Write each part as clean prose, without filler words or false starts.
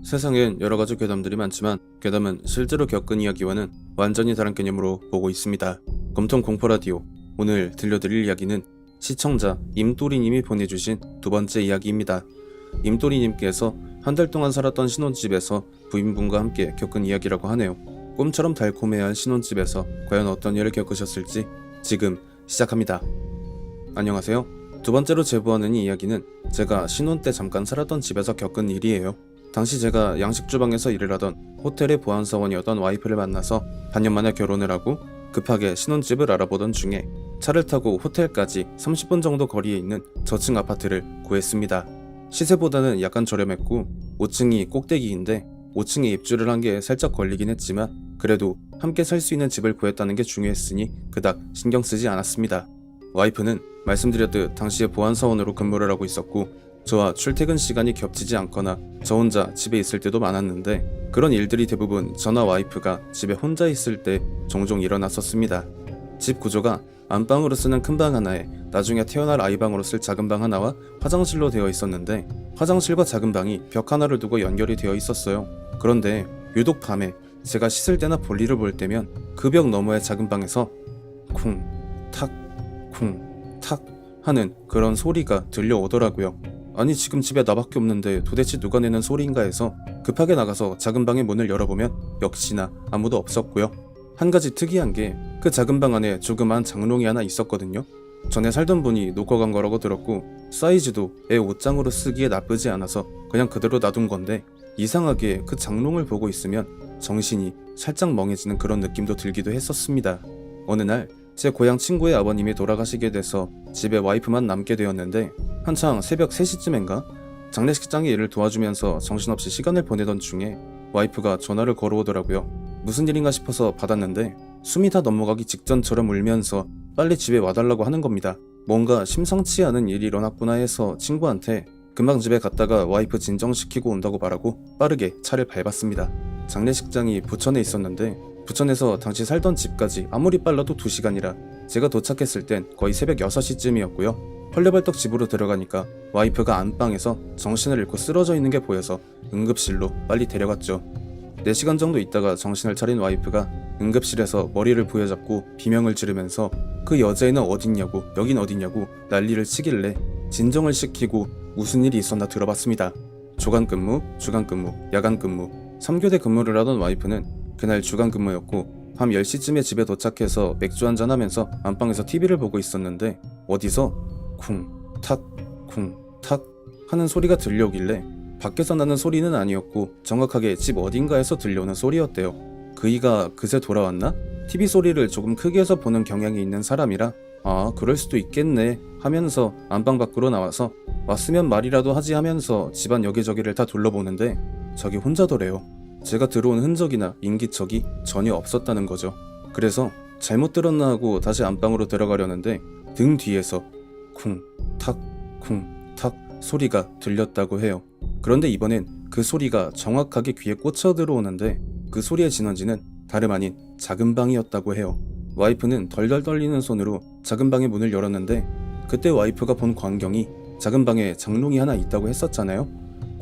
세상엔 여러가지 괴담들이 많지만 괴담은 실제로 겪은 이야기와는 완전히 다른 개념으로 보고 있습니다. 검통 공포라디오, 오늘 들려드릴 이야기는 시청자 임또리님이 보내주신 두 번째 이야기입니다. 임또리님께서 한 달 동안 살았던 신혼집에서 부인분과 함께 겪은 이야기라고 하네요. 꿈처럼 달콤해한 신혼집에서 과연 어떤 일을 겪으셨을지 지금 시작합니다. 안녕하세요. 두 번째로 제보하는 이 이야기는 제가 신혼 때 잠깐 살았던 집에서 겪은 일이에요. 당시 제가 양식주방에서 일을 하던 호텔의 보안사원이었던 와이프를 만나서 반년 만에 결혼을 하고 급하게 신혼집을 알아보던 중에 차를 타고 호텔까지 30분 정도 거리에 있는 저층 아파트를 구했습니다. 시세보다는 약간 저렴했고 5층이 꼭대기인데 5층에 입주를 한 게 살짝 걸리긴 했지만 그래도 함께 살 수 있는 집을 구했다는 게 중요했으니 그닥 신경 쓰지 않았습니다. 와이프는 말씀드렸듯 당시에 보안사원으로 근무를 하고 있었고 저와 출퇴근 시간이 겹치지 않거나 저 혼자 집에 있을 때도 많았는데 그런 일들이 대부분 저나 와이프가 집에 혼자 있을 때 종종 일어났었습니다. 집 구조가 안방으로 쓰는 큰 방 하나에 나중에 태어날 아이방으로 쓸 작은 방 하나와 화장실로 되어 있었는데 화장실과 작은 방이 벽 하나를 두고 연결이 되어 있었어요. 그런데 유독 밤에 제가 씻을 때나 볼일을 볼 때면 그 벽 너머의 작은 방에서 쿵, 탁, 쿵, 탁 하는 그런 소리가 들려오더라고요. 아니 지금 집에 나밖에 없는데 도대체 누가 내는 소리인가 해서 급하게 나가서 작은 방의 문을 열어보면 역시나 아무도 없었고요. 한 가지 특이한 게 그 작은 방 안에 조그만 장롱이 하나 있었거든요. 전에 살던 분이 놓고 간 거라고 들었고 사이즈도 애 옷장으로 쓰기에 나쁘지 않아서 그냥 그대로 놔둔 건데 이상하게 그 장롱을 보고 있으면 정신이 살짝 멍해지는 그런 느낌도 들기도 했었습니다. 어느 날 제 고향 친구의 아버님이 돌아가시게 돼서 집에 와이프만 남게 되었는데 한창 새벽 3시쯤인가 장례식장에 일을 도와주면서 정신없이 시간을 보내던 중에 와이프가 전화를 걸어오더라고요. 무슨 일인가 싶어서 받았는데 숨이 다 넘어가기 직전처럼 울면서 빨리 집에 와달라고 하는 겁니다. 뭔가 심상치 않은 일이 일어났구나 해서 친구한테 금방 집에 갔다가 와이프 진정시키고 온다고 말하고 빠르게 차를 밟았습니다. 장례식장이 부천에 있었는데 부천에서 당시 살던 집까지 아무리 빨라도 2시간이라 제가 도착했을 땐 거의 새벽 6시쯤이었고요. 헐레벌떡 집으로 들어가니까 와이프가 안방에서 정신을 잃고 쓰러져 있는 게 보여서 응급실로 빨리 데려갔죠. 4시간 정도 있다가 정신을 차린 와이프가 응급실에서 머리를 부여잡고 비명을 지르면서 그 여자애는 어딨냐고 여긴 어딨냐고 난리를 치길래 진정을 시키고 무슨 일이 있었나 들어봤습니다. 주간근무, 주간근무, 야간근무 3교대 근무를 하던 와이프는 그날 주간근무였고 밤 10시쯤에 집에 도착해서 맥주 한잔 하면서 안방에서 TV를 보고 있었는데 어디서 쿵, 탁, 쿵, 탁 하는 소리가 들려오길래 밖에서 나는 소리는 아니었고 정확하게 집 어딘가에서 들려오는 소리였대요. 그이가 그새 돌아왔나? TV 소리를 조금 크게 해서 보는 경향이 있는 사람이라 아 그럴 수도 있겠네 하면서 안방 밖으로 나와서 왔으면 말이라도 하지 하면서 집안 여기저기를 다 둘러보는데 저기 혼자더래요. 제가 들어온 흔적이나 인기척이 전혀 없었다는 거죠. 그래서 잘못 들었나 하고 다시 안방으로 들어가려는데 등 뒤에서 쿵, 탁, 쿵, 탁 소리가 들렸다고 해요. 그런데 이번엔 그 소리가 정확하게 귀에 꽂혀 들어오는데 그 소리의 진원지는 다름 아닌 작은 방이었다고 해요. 와이프는 덜덜 떨리는 손으로 작은 방의 문을 열었는데 그때 와이프가 본 광경이 작은 방에 장롱이 하나 있다고 했었잖아요.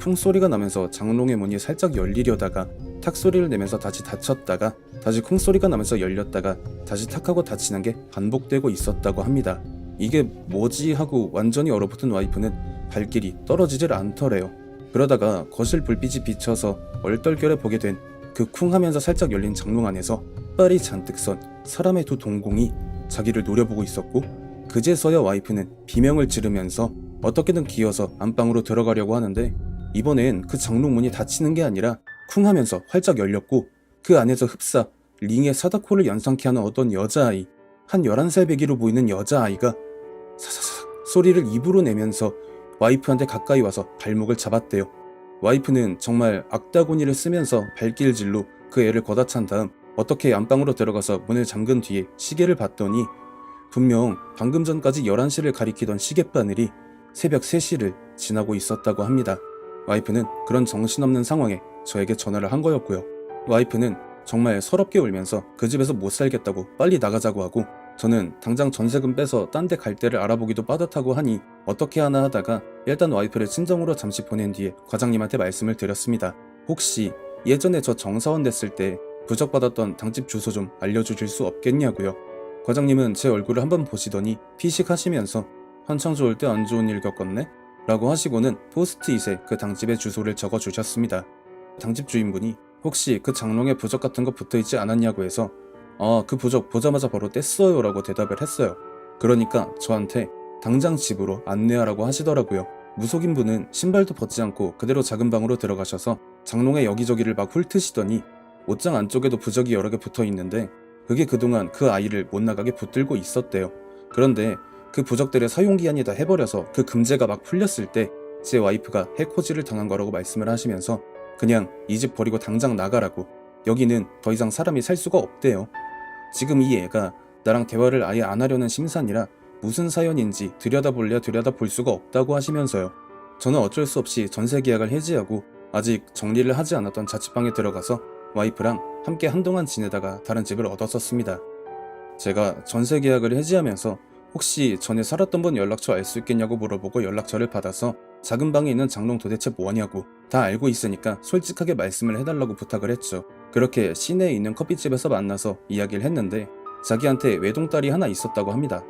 쿵 소리가 나면서 장롱의 문이 살짝 열리려다가 탁 소리를 내면서 다시 닫혔다가 다시 쿵 소리가 나면서 열렸다가 다시 탁하고 닫히는 게 반복되고 있었다고 합니다. 이게 뭐지 하고 완전히 얼어붙은 와이프는 발길이 떨어지질 않더래요. 그러다가 거실 불빛이 비쳐서 얼떨결에 보게 된 그 쿵 하면서 살짝 열린 장롱 안에서 빨이 잔뜩 선 사람의 두 동공이 자기를 노려보고 있었고 그제서야 와이프는 비명을 지르면서 어떻게든 기어서 안방으로 들어가려고 하는데 이번엔 그 장롱 문이 닫히는 게 아니라 쿵 하면서 활짝 열렸고 그 안에서 흡사 링의 사다코를 연상케 하는 어떤 여자아이 한 11살 배기로 보이는 여자아이가 사사삭 소리를 입으로 내면서 와이프한테 가까이 와서 발목을 잡았대요. 와이프는 정말 악다구니를 쓰면서 발길질로 그 애를 걷어찬 다음 어떻게 안방으로 들어가서 문을 잠근 뒤에 시계를 봤더니 분명 방금 전까지 11시를 가리키던 시계바늘이 새벽 3시를 지나고 있었다고 합니다. 와이프는 그런 정신없는 상황에 저에게 전화를 한 거였고요. 와이프는 정말 서럽게 울면서 그 집에서 못 살겠다고 빨리 나가자고 하고 저는 당장 전세금 빼서 딴 데 갈 데를 알아보기도 빠듯하고 하니 어떻게 하나 하다가 일단 와이프를 친정으로 잠시 보낸 뒤에 과장님한테 말씀을 드렸습니다. 혹시 예전에 저 정사원 됐을 때 부적받았던 당집 주소 좀 알려주실 수 없겠냐고요. 과장님은 제 얼굴을 한번 보시더니 피식하시면서 한창 좋을 때 안 좋은 일 겪었네? 라고 하시고는 포스트잇에 그 당집의 주소를 적어주셨습니다. 당집 주인분이 혹시 그 장롱에 부적 같은 거 붙어있지 않았냐고 해서 그 부적 보자마자 바로 뗐어요 라고 대답을 했어요. 그러니까 저한테 당장 집으로 안내하라고 하시더라고요. 무속인 분은 신발도 벗지 않고 그대로 작은 방으로 들어가셔서 장롱에 여기저기를 막 훑으시더니 옷장 안쪽에도 부적이 여러 개 붙어 있는데 그게 그동안 그 아이를 못 나가게 붙들고 있었대요. 그런데 그 부적들의 사용기한이 다 해버려서 그 금제가 막 풀렸을 때 제 와이프가 해코지를 당한 거라고 말씀을 하시면서 그냥 이 집 버리고 당장 나가라고, 여기는 더 이상 사람이 살 수가 없대요. 지금 이 애가 나랑 대화를 아예 안 하려는 심산이라 무슨 사연인지 들여다볼래야 들여다볼 수가 없다고 하시면서요. 저는 어쩔 수 없이 전세 계약을 해지하고 아직 정리를 하지 않았던 자취방에 들어가서 와이프랑 함께 한동안 지내다가 다른 집을 얻었었습니다. 제가 전세 계약을 해지하면서 혹시 전에 살았던 분 연락처 알 수 있겠냐고 물어보고 연락처를 받아서 작은 방에 있는 장롱 도대체 뭐냐고 다 알고 있으니까 솔직하게 말씀을 해달라고 부탁을 했죠. 그렇게 시내에 있는 커피집에서 만나서 이야기를 했는데 자기한테 외동딸이 하나 있었다고 합니다.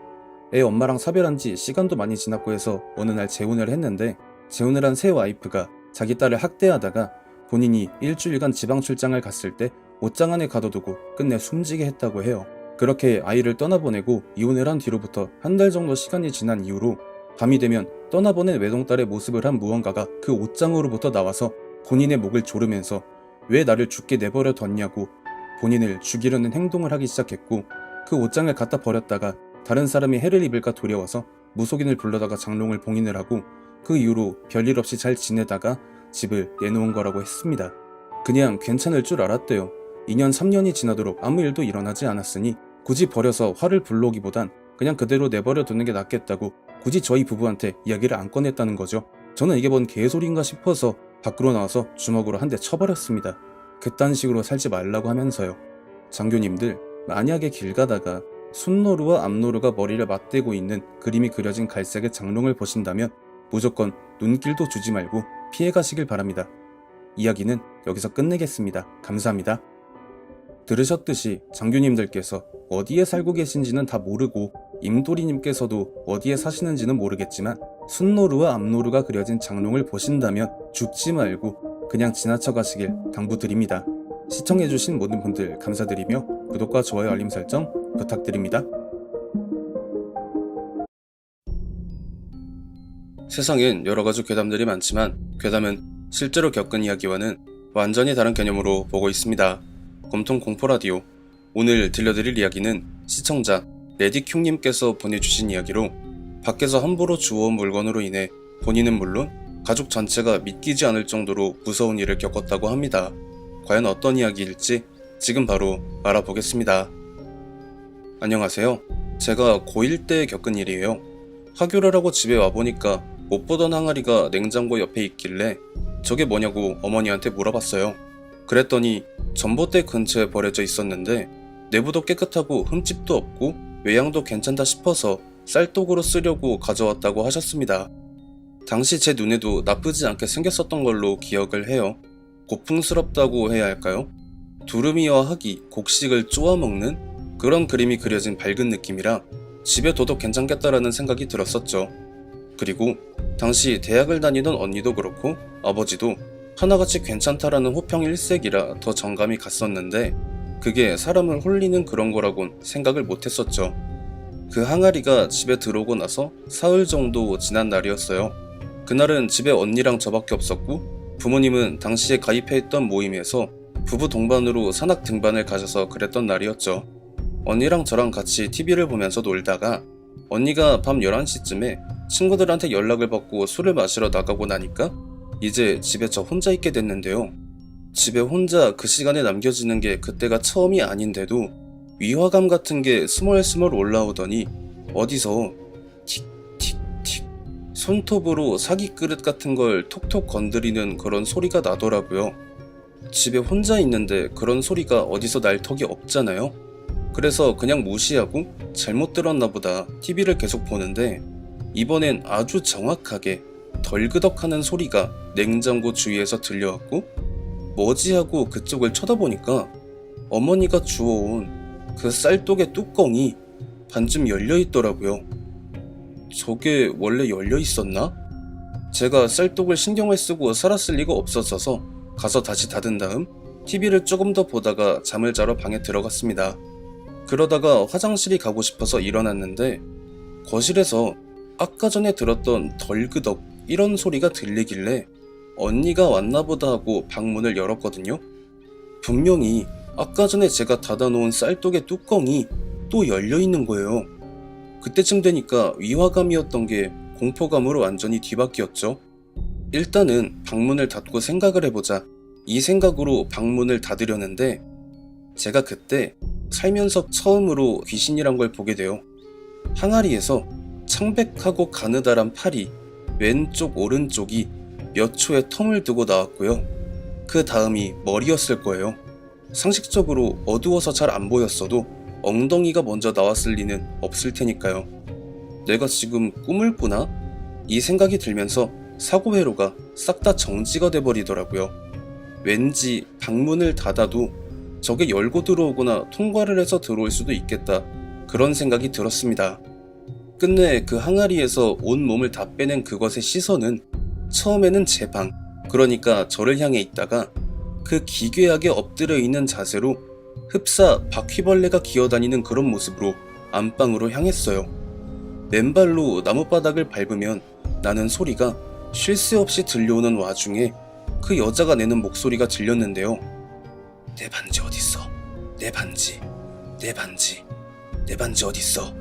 애 엄마랑 사별한 지 시간도 많이 지났고 해서 어느 날 재혼을 했는데 재혼을 한 새 와이프가 자기 딸을 학대하다가 본인이 일주일간 지방 출장을 갔을 때 옷장 안에 가둬두고 끝내 숨지게 했다고 해요. 그렇게 아이를 떠나보내고 이혼을 한 뒤로부터 한 달 정도 시간이 지난 이후로 밤이 되면 떠나보낸 외동딸의 모습을 한 무언가가 그 옷장으로부터 나와서 본인의 목을 조르면서 왜 나를 죽게 내버려 뒀냐고 본인을 죽이려는 행동을 하기 시작했고, 그 옷장을 갖다 버렸다가 다른 사람이 해를 입을까 두려워서 무속인을 불러다가 장롱을 봉인을 하고 그 이후로 별일 없이 잘 지내다가 집을 내놓은 거라고 했습니다. 그냥 괜찮을 줄 알았대요. 2년 3년이 지나도록 아무 일도 일어나지 않았으니 굳이 버려서 화를 불러오기보단 그냥 그대로 내버려 두는 게 낫겠다고 굳이 저희 부부한테 이야기를 안 꺼냈다는 거죠. 저는 이게 뭔 개소리인가 싶어서 밖으로 나와서 주먹으로 한 대 쳐버렸습니다. 그딴 식으로 살지 말라고 하면서요. 장교님들, 만약에 길 가다가 순노루와 앞노루가 머리를 맞대고 있는 그림이 그려진 갈색의 장롱을 보신다면 무조건 눈길도 주지 말고 피해가시길 바랍니다. 이야기는 여기서 끝내겠습니다. 감사합니다. 들으셨듯이 장교님들께서 어디에 살고 계신지는 다 모르고 임도리님께서도 어디에 사시는지는 모르겠지만 순노루와 앞노루가 그려진 장롱을 보신다면 죽지 말고 그냥 지나쳐 가시길 당부드립니다. 시청해주신 모든 분들 감사드리며 구독과 좋아요 알림 설정 부탁드립니다. 세상엔 여러가지 괴담들이 많지만 괴담은 실제로 겪은 이야기와는 완전히 다른 개념으로 보고 있습니다. 곰통 공포라디오, 오늘 들려드릴 이야기는 시청자 레디큐님께서 보내주신 이야기로 밖에서 함부로 주워온 물건으로 인해 본인은 물론 가족 전체가 믿기지 않을 정도로 무서운 일을 겪었다고 합니다. 과연 어떤 이야기일지 지금 바로 알아보겠습니다. 안녕하세요. 제가 고1 때 겪은 일이에요. 하교를 하고 집에 와보니까 못 보던 항아리가 냉장고 옆에 있길래 저게 뭐냐고 어머니한테 물어봤어요. 그랬더니 전봇대 근처에 버려져 있었는데 내부도 깨끗하고 흠집도 없고 외양도 괜찮다 싶어서 쌀독으로 쓰려고 가져왔다고 하셨습니다. 당시 제 눈에도 나쁘지 않게 생겼었던 걸로 기억을 해요. 고풍스럽다고 해야 할까요? 두루미와 흙이 곡식을 쪼아먹는 그런 그림이 그려진 밝은 느낌이라 집에 둬도 괜찮겠다라는 생각이 들었었죠. 그리고 당시 대학을 다니던 언니도 그렇고 아버지도 하나같이 괜찮다라는 호평 일색이라 더 정감이 갔었는데 그게 사람을 홀리는 그런 거라곤 생각을 못했었죠. 그 항아리가 집에 들어오고 나서 사흘 정도 지난 날이었어요. 그날은 집에 언니랑 저밖에 없었고 부모님은 당시에 가입해있던 모임에서 부부 동반으로 산악 등반을 가셔서 그랬던 날이었죠. 언니랑 저랑 같이 TV를 보면서 놀다가 언니가 밤 11시쯤에 친구들한테 연락을 받고 술을 마시러 나가고 나니까 이제 집에 저 혼자 있게 됐는데요. 집에 혼자 그 시간에 남겨지는 게 그때가 처음이 아닌데도 위화감 같은 게 스멀스멀 올라오더니 어디서 틱틱틱 손톱으로 사기 그릇 같은 걸 톡톡 건드리는 그런 소리가 나더라고요. 집에 혼자 있는데 그런 소리가 어디서 날 턱이 없잖아요. 그래서 그냥 무시하고 잘못 들었나 보다 TV를 계속 보는데 이번엔 아주 정확하게 덜그덕하는 소리가 냉장고 주위에서 들려왔고 뭐지 하고 그쪽을 쳐다보니까 어머니가 주워온 그 쌀독의 뚜껑이 반쯤 열려있더라고요. 저게 원래 열려있었나? 제가 쌀독을 신경을 쓰고 살았을 리가 없었어서 가서 다시 닫은 다음 TV를 조금 더 보다가 잠을 자러 방에 들어갔습니다. 그러다가 화장실이 가고 싶어서 일어났는데 거실에서 아까 전에 들었던 덜그덕 이런 소리가 들리길래 언니가 왔나보다 하고 방문을 열었거든요. 분명히 아까 전에 제가 닫아놓은 쌀독의 뚜껑이 또 열려있는 거예요. 그때쯤 되니까 위화감이었던 게 공포감으로 완전히 뒤바뀌었죠. 일단은 방문을 닫고 생각을 해보자 이 생각으로 방문을 닫으려는데 제가 그때 살면서 처음으로 귀신이란 걸 보게 돼요. 항아리에서 창백하고 가느다란 팔이 왼쪽 오른쪽이 몇 초의 텀을 두고 나왔고요. 그 다음이 머리였을 거예요. 상식적으로 어두워서 잘 안 보였어도 엉덩이가 먼저 나왔을 리는 없을 테니까요. 내가 지금 꿈을 꾸나? 이 생각이 들면서 사고회로가 싹 다 정지가 돼버리더라고요. 왠지 방문을 닫아도 저게 열고 들어오거나 통과를 해서 들어올 수도 있겠다, 그런 생각이 들었습니다. 끝내 그 항아리에서 온 몸을 다 빼낸 그것의 시선은 처음에는 제 방, 그러니까 저를 향해 있다가 그 기괴하게 엎드려 있는 자세로 흡사 바퀴벌레가 기어다니는 그런 모습으로 안방으로 향했어요. 맨발로 나뭇바닥을 밟으면 나는 소리가 쉴 새 없이 들려오는 와중에 그 여자가 내는 목소리가 들렸는데요. 내 반지 어딨어? 내 반지, 내 반지, 내 반지 어딨어?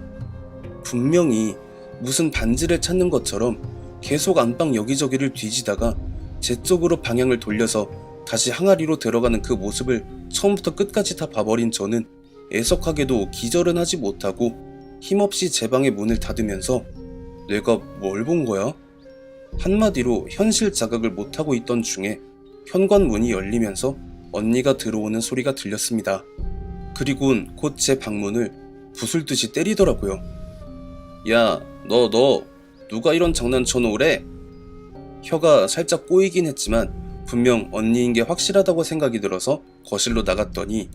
분명히 무슨 반지를 찾는 것처럼 계속 안방 여기저기를 뒤지다가 제 쪽으로 방향을 돌려서 다시 항아리로 들어가는 그 모습을 처음부터 끝까지 다 봐버린 저는 애석하게도 기절은 하지 못하고 힘없이 제 방의 문을 닫으면서 내가 뭘 본 거야? 한마디로 현실 자각을 못하고 있던 중에 현관문이 열리면서 언니가 들어오는 소리가 들렸습니다. 그리곤 곧 제 방문을 부술듯이 때리더라고요. 야, 너 누가 이런 장난 쳐놓으래? 혀가 살짝 꼬이긴 했지만 분명 언니인 게 확실하다고 생각이 들어서 거실로 나갔더니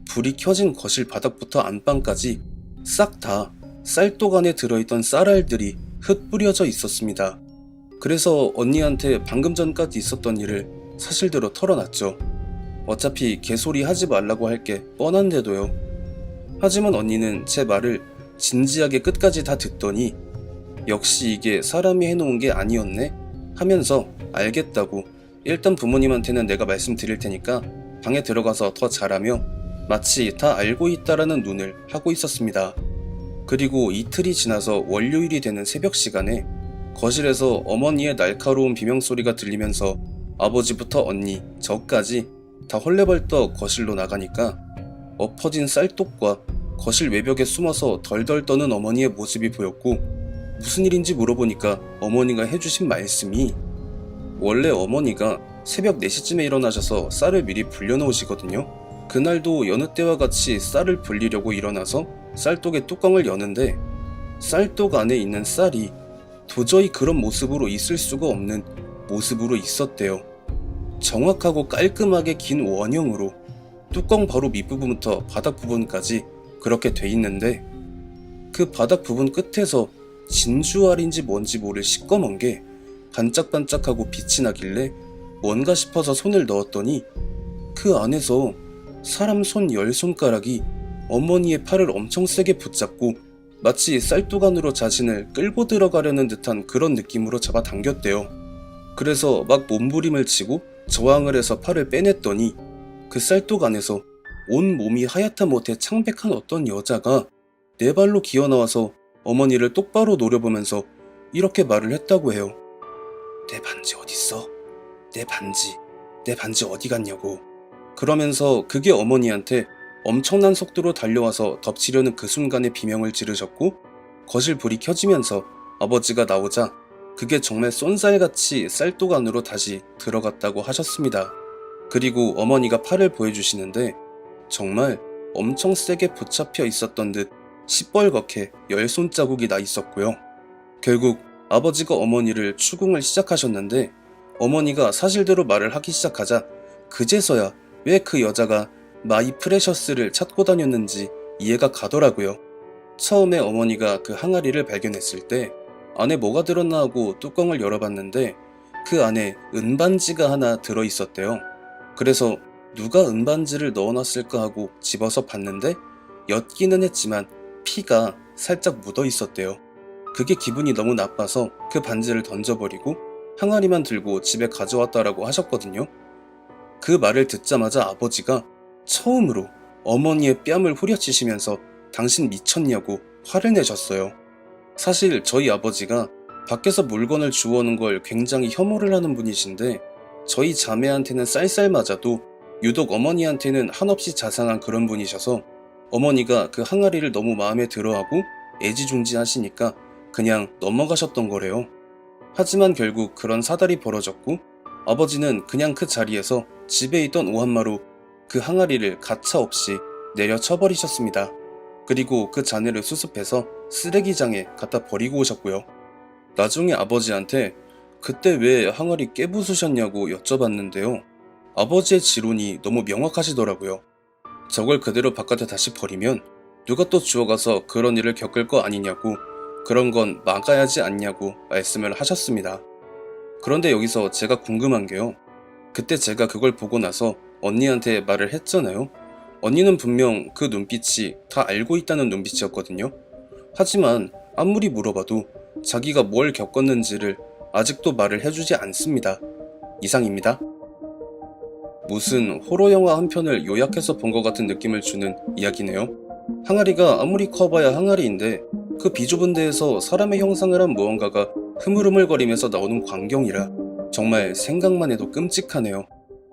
불이 켜진 거실 바닥부터 안방까지 싹 다 쌀독 안에 들어있던 쌀알들이 흩뿌려져 있었습니다. 그래서 언니한테 방금 전까지 있었던 일을 사실대로 털어놨죠. 어차피 개소리 하지 말라고 할 게 뻔한데도요. 하지만 언니는 제 말을 진지하게 끝까지 다 듣더니 역시 이게 사람이 해놓은 게 아니었네 하면서 알겠다고 일단 부모님한테는 내가 말씀드릴 테니까 방에 들어가서 더 잘하며 마치 다 알고 있다라는 눈을 하고 있었습니다. 그리고 이틀이 지나서 월요일이 되는 새벽 시간에 거실에서 어머니의 날카로운 비명소리가 들리면서 아버지부터 언니, 저까지 다 헐레벌떡 거실로 나가니까 엎어진 쌀독과 거실 외벽에 숨어서 덜덜 떠는 어머니의 모습이 보였고 무슨 일인지 물어보니까 어머니가 해주신 말씀이 원래 어머니가 새벽 4시쯤에 일어나셔서 쌀을 미리 불려놓으시거든요. 그날도 여느 때와 같이 쌀을 불리려고 일어나서 쌀독의 뚜껑을 여는데 쌀독 안에 있는 쌀이 도저히 그런 모습으로 있을 수가 없는 모습으로 있었대요. 정확하고 깔끔하게 긴 원형으로 뚜껑 바로 밑부분부터 바닥 부분까지 그렇게 돼 있는데 그 바닥 부분 끝에서 진주알인지 뭔지 모를 시꺼먼 게 반짝반짝하고 빛이 나길래 뭔가 싶어서 손을 넣었더니 그 안에서 사람 손 10손가락이 어머니의 팔을 엄청 세게 붙잡고 마치 쌀독 안으로 자신을 끌고 들어가려는 듯한 그런 느낌으로 잡아당겼대요. 그래서 막 몸부림을 치고 저항을 해서 팔을 빼냈더니 그 쌀독 안에서 온 몸이 하얗다 못해 창백한 어떤 여자가 네 발로 기어나와서 어머니를 똑바로 노려보면서 이렇게 말을 했다고 해요. 내 반지 어딨어? 내 반지 어디 갔냐고. 그러면서 그게 어머니한테 엄청난 속도로 달려와서 덮치려는 그 순간에 비명을 지르셨고 거실 불이 켜지면서 아버지가 나오자 그게 정말 쏜살같이 쌀독 안으로 다시 들어갔다고 하셨습니다. 그리고 어머니가 팔을 보여주시는데 정말 엄청 세게 붙잡혀 있었던 듯 시뻘겋게 10손자국이 나 있었고요. 결국 아버지가 어머니를 추궁을 시작하셨는데 어머니가 사실대로 말을 하기 시작하자 그제서야 왜 그 여자가 마이 프레셔스를 찾고 다녔는지 이해가 가더라고요. 처음에 어머니가 그 항아리를 발견했을 때 안에 뭐가 들었나 하고 뚜껑을 열어봤는데 그 안에 은반지가 하나 들어있었대요. 그래서 누가 은반지를 넣어놨을까 하고 집어서 봤는데 옅기는 했지만 피가 살짝 묻어 있었대요. 그게 기분이 너무 나빠서 그 반지를 던져버리고 항아리만 들고 집에 가져왔다라고 하셨거든요. 그 말을 듣자마자 아버지가 처음으로 어머니의 뺨을 후려치시면서 당신 미쳤냐고 화를 내셨어요. 사실 저희 아버지가 밖에서 물건을 주워오는 걸 굉장히 혐오를 하는 분이신데 저희 자매한테는 쌀쌀 맞아도 유독 어머니한테는 한없이 자상한 그런 분이셔서 어머니가 그 항아리를 너무 마음에 들어하고 애지중지하시니까 그냥 넘어가셨던 거래요. 하지만 결국 그런 사달이 벌어졌고 아버지는 그냥 그 자리에서 집에 있던 오한마로 그 항아리를 가차없이 내려쳐버리셨습니다. 그리고 그 잔해를 수습해서 쓰레기장에 갖다 버리고 오셨고요. 나중에 아버지한테 그때 왜 항아리 깨부수셨냐고 여쭤봤는데요. 아버지의 지론이 너무 명확하시더라고요. 저걸 그대로 바깥에 다시 버리면 누가 또 주워가서 그런 일을 겪을 거 아니냐고, 그런 건 막아야지 않냐고 말씀을 하셨습니다. 그런데 여기서 제가 궁금한 게요. 그때 제가 그걸 보고 나서 언니한테 말을 했잖아요. 언니는 분명 그 눈빛이 다 알고 있다는 눈빛이었거든요. 하지만 아무리 물어봐도 자기가 뭘 겪었는지를 아직도 말을 해주지 않습니다. 이상입니다. 무슨 호러 영화 한 편을 요약해서 본 것 같은 느낌을 주는 이야기네요. 항아리가 아무리 커봐야 항아리인데 그 비좁은 데에서 사람의 형상을 한 무언가가 흐물흐물거리면서 나오는 광경이라 정말 생각만 해도 끔찍하네요.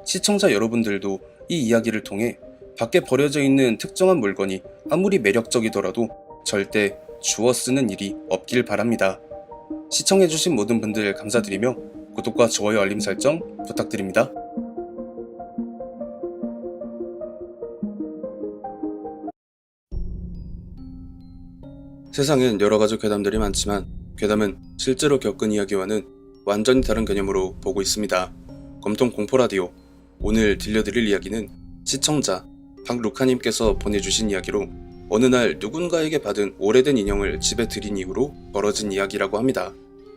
시청자 여러분들도 이 이야기를 통해 밖에 버려져 있는 특정한 물건이 아무리 매력적이더라도 절대 주워 쓰는 일이 없길 바랍니다. 시청해주신 모든 분들 감사드리며 구독과 좋아요 알림 설정 부탁드립니다. 세상엔 여러가지 괴담들이 많지만 괴담은 실제로 겪은 이야기와는 완전히 다른 개념으로 보고 있습니다. 검통 공포라디오, 오늘 들려드릴 이야기는 시청자 박루카님께서 보내주신 이야기로 어느 날 누군가에게 받은 오래된 인형을 집에 들인 이후로 벌어진 이야기라고 합니다.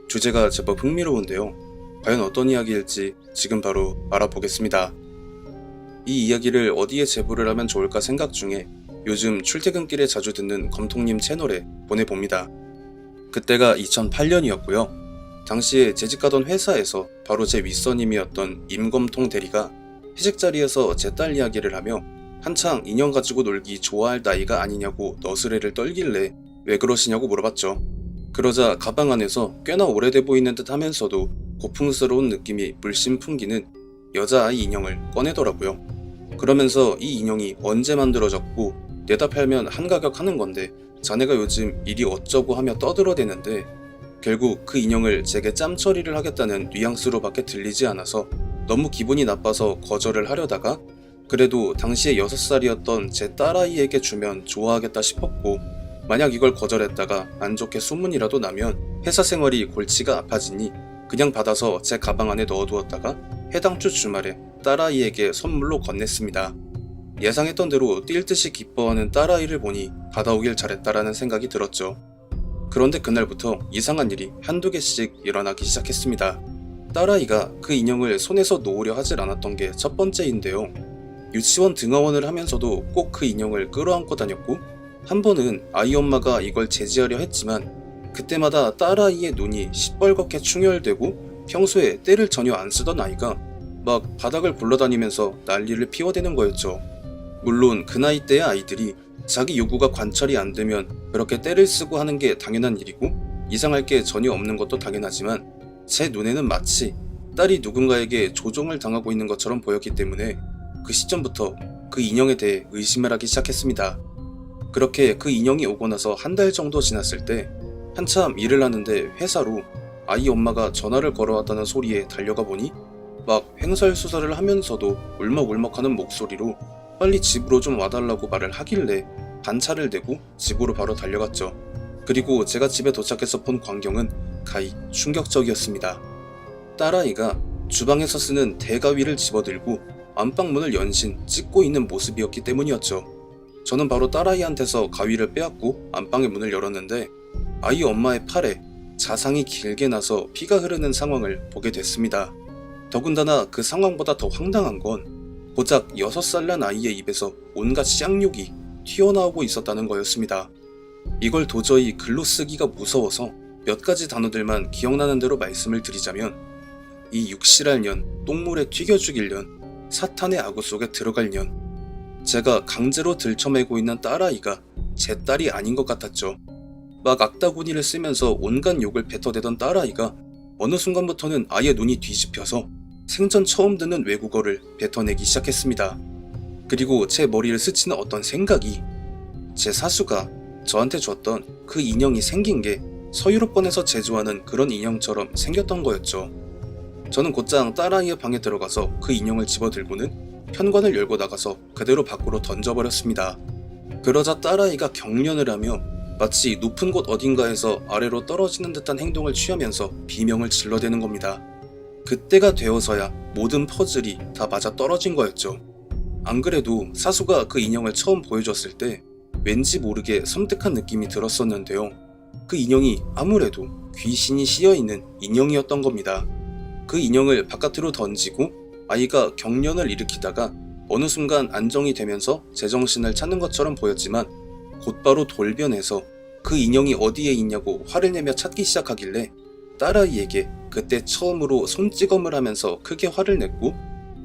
주제가 제법 흥미로운데요. 과연 어떤 이야기일지 지금 바로 알아보겠습니다. 이 이야기를 어디에 제보를 하면 좋을까 생각 중에 요즘 출퇴근길에 자주 듣는 검통님 채널에 보내봅니다. 그때가 2008년이었고요. 당시에 재직하던 회사에서 바로 제 윗선임이었던 임검통 대리가 회식 자리에서 제 딸 이야기를 하며 한창 인형 가지고 놀기 좋아할 나이가 아니냐고 너스레를 떨길래 왜 그러시냐고 물어봤죠. 그러자 가방 안에서 꽤나 오래돼 보이는 듯 하면서도 고풍스러운 느낌이 물씬 풍기는 여자아이 인형을 꺼내더라고요. 그러면서 이 인형이 언제 만들어졌고 내다 팔면 한 가격 하는 건데 자네가 요즘 일이 어쩌고 하며 떠들어대는데 결국 그 인형을 제게 짬처리를 하겠다는 뉘앙스로밖에 들리지 않아서 너무 기분이 나빠서 거절을 하려다가 그래도 당시에 6살이었던 제 딸아이에게 주면 좋아하겠다 싶었고 만약 이걸 거절했다가 안 좋게 소문이라도 나면 회사 생활이 골치가 아파지니 그냥 받아서 제 가방 안에 넣어두었다가 해당 주 주말에 딸아이에게 선물로 건넸습니다. 예상했던 대로 뛸 듯이 기뻐하는 딸아이를 보니 받아오길 잘했다라는 생각이 들었죠. 그런데 그날부터 이상한 일이 한두 개씩 일어나기 시작했습니다. 딸아이가 그 인형을 손에서 놓으려 하질 않았던 게 첫 번째인데요. 유치원 등하원을 하면서도 꼭 그 인형을 끌어안고 다녔고 한 번은 아이 엄마가 이걸 제지하려 했지만 그때마다 딸아이의 눈이 시뻘겋게 충혈되고 평소에 떼를 전혀 안 쓰던 아이가 막 바닥을 굴러다니면서 난리를 피워대는 거였죠. 물론 그 나이 때의 아이들이 자기 요구가 관찰이 안 되면 그렇게 떼를 쓰고 하는 게 당연한 일이고 이상할 게 전혀 없는 것도 당연하지만 제 눈에는 마치 딸이 누군가에게 조종을 당하고 있는 것처럼 보였기 때문에 그 시점부터 그 인형에 대해 의심을 하기 시작했습니다. 그렇게 그 인형이 오고 나서 한 달 정도 지났을 때 한참 일을 하는데 회사로 아이 엄마가 전화를 걸어왔다는 소리에 달려가 보니 막 횡설수설을 하면서도 울먹울먹하는 목소리로 빨리 집으로 좀 와달라고 말을 하길래 반차를 내고 집으로 바로 달려갔죠. 그리고 제가 집에 도착해서 본 광경은 가히 충격적이었습니다. 딸아이가 주방에서 쓰는 대가위를 집어들고 안방 문을 연신 찍고 있는 모습이었기 때문이었죠. 저는 바로 딸아이한테서 가위를 빼앗고 안방의 문을 열었는데 아이 엄마의 팔에 자상이 길게 나서 피가 흐르는 상황을 보게 됐습니다. 더군다나 그 상황보다 더 황당한 건 고작 6살 난 아이의 입에서 온갖 쌍욕이 튀어나오고 있었다는 거였습니다. 이걸 도저히 글로 쓰기가 무서워서 몇 가지 단어들만 기억나는 대로 말씀을 드리자면 이 육실할 년, 똥물에 튀겨 죽일 년, 사탄의 악우 속에 들어갈 년. 제가 강제로 들쳐매고 있는 딸아이가 제 딸이 아닌 것 같았죠. 막 악다구니를 쓰면서 온갖 욕을 뱉어대던 딸아이가 어느 순간부터는 아예 눈이 뒤집혀서 생전 처음 듣는 외국어를 뱉어내기 시작했습니다. 그리고 제 머리를 스치는 어떤 생각이 제 사수가 저한테 줬던 그 인형이 생긴 게 서유럽권에서 제조하는 그런 인형처럼 생겼던 거였죠. 저는 곧장 딸아이의 방에 들어가서 그 인형을 집어들고는 현관을 열고 나가서 그대로 밖으로 던져버렸습니다. 그러자 딸아이가 경련을 하며 마치 높은 곳 어딘가에서 아래로 떨어지는 듯한 행동을 취하면서 비명을 질러대는 겁니다. 그때가 되어서야 모든 퍼즐이 다 맞아 떨어진 거였죠. 안 그래도 사수가 그 인형을 처음 보여줬을 때 왠지 모르게 섬뜩한 느낌이 들었었는데요. 그 인형이 아무래도 귀신이 씌어있는 인형이었던 겁니다. 그 인형을 바깥으로 던지고 아이가 경련을 일으키다가 어느 순간 안정이 되면서 제정신을 찾는 것처럼 보였지만 곧바로 돌변해서 그 인형이 어디에 있냐고 화를 내며 찾기 시작하길래 딸아이에게 그때 처음으로 손찌검을 하면서 크게 화를 냈고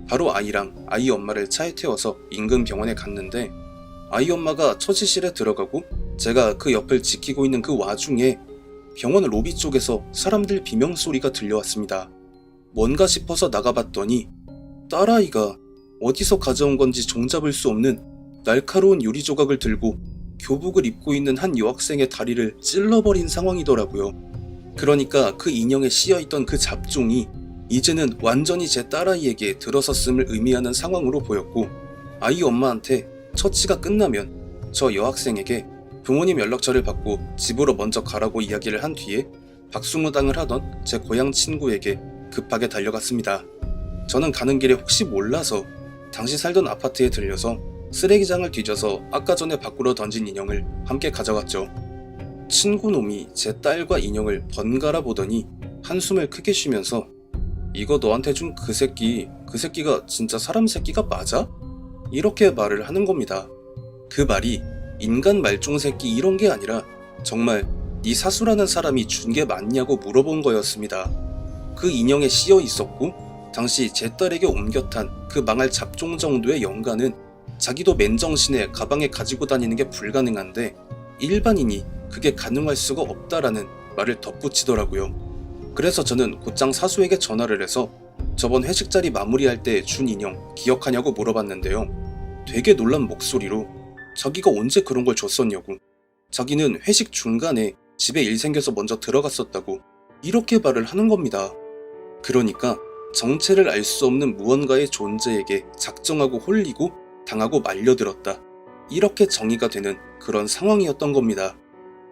바로 아이랑 아이 엄마를 차에 태워서 인근 병원에 갔는데 아이 엄마가 처치실에 들어가고 제가 그 옆을 지키고 있는 그 와중에 병원 로비 쪽에서 사람들 비명소리가 들려왔습니다. 뭔가 싶어서 나가봤더니 딸아이가 어디서 가져온 건지 종잡을 수 없는 날카로운 유리 조각을 들고 교복을 입고 있는 한 여학생의 다리를 찔러버린 상황이더라고요. 그러니까 그 인형에 씌어있던 그 잡종이 이제는 완전히 제 딸아이에게 들어섰음을 의미하는 상황으로 보였고 아이 엄마한테 처치가 끝나면 저 여학생에게 부모님 연락처를 받고 집으로 먼저 가라고 이야기를 한 뒤에 박수무당을 하던 제 고향 친구에게 급하게 달려갔습니다. 저는 가는 길에 혹시 몰라서 당시 살던 아파트에 들려서 쓰레기장을 뒤져서 아까 전에 밖으로 던진 인형을 함께 가져갔죠. 친구놈이 제 딸과 인형을 번갈아 보더니 한숨을 크게 쉬면서 이거 너한테 준 그 새끼가 진짜 사람 새끼가 맞아? 이렇게 말을 하는 겁니다. 그 말이 인간 말종 새끼 이런 게 아니라 정말 네 사수라는 사람이 준 게 맞냐고 물어본 거였습니다. 그 인형에 씌어 있었고 당시 제 딸에게 옮겨탄 그 망할 잡종 정도의 연관은 자기도 맨정신에 가방에 가지고 다니는 게 불가능한데 일반인이 그게 가능할 수가 없다라는 말을 덧붙이더라고요. 그래서 저는 곧장 사수에게 전화를 해서 저번 회식 자리 마무리할 때 준 인형 기억하냐고 물어봤는데요. 되게 놀란 목소리로 자기가 언제 그런 걸 줬었냐고, 자기는 회식 중간에 집에 일 생겨서 먼저 들어갔었다고 이렇게 말을 하는 겁니다. 그러니까 정체를 알 수 없는 무언가의 존재에게 작정하고 홀리고 당하고 말려들었다, 이렇게 정의가 되는 그런 상황이었던 겁니다.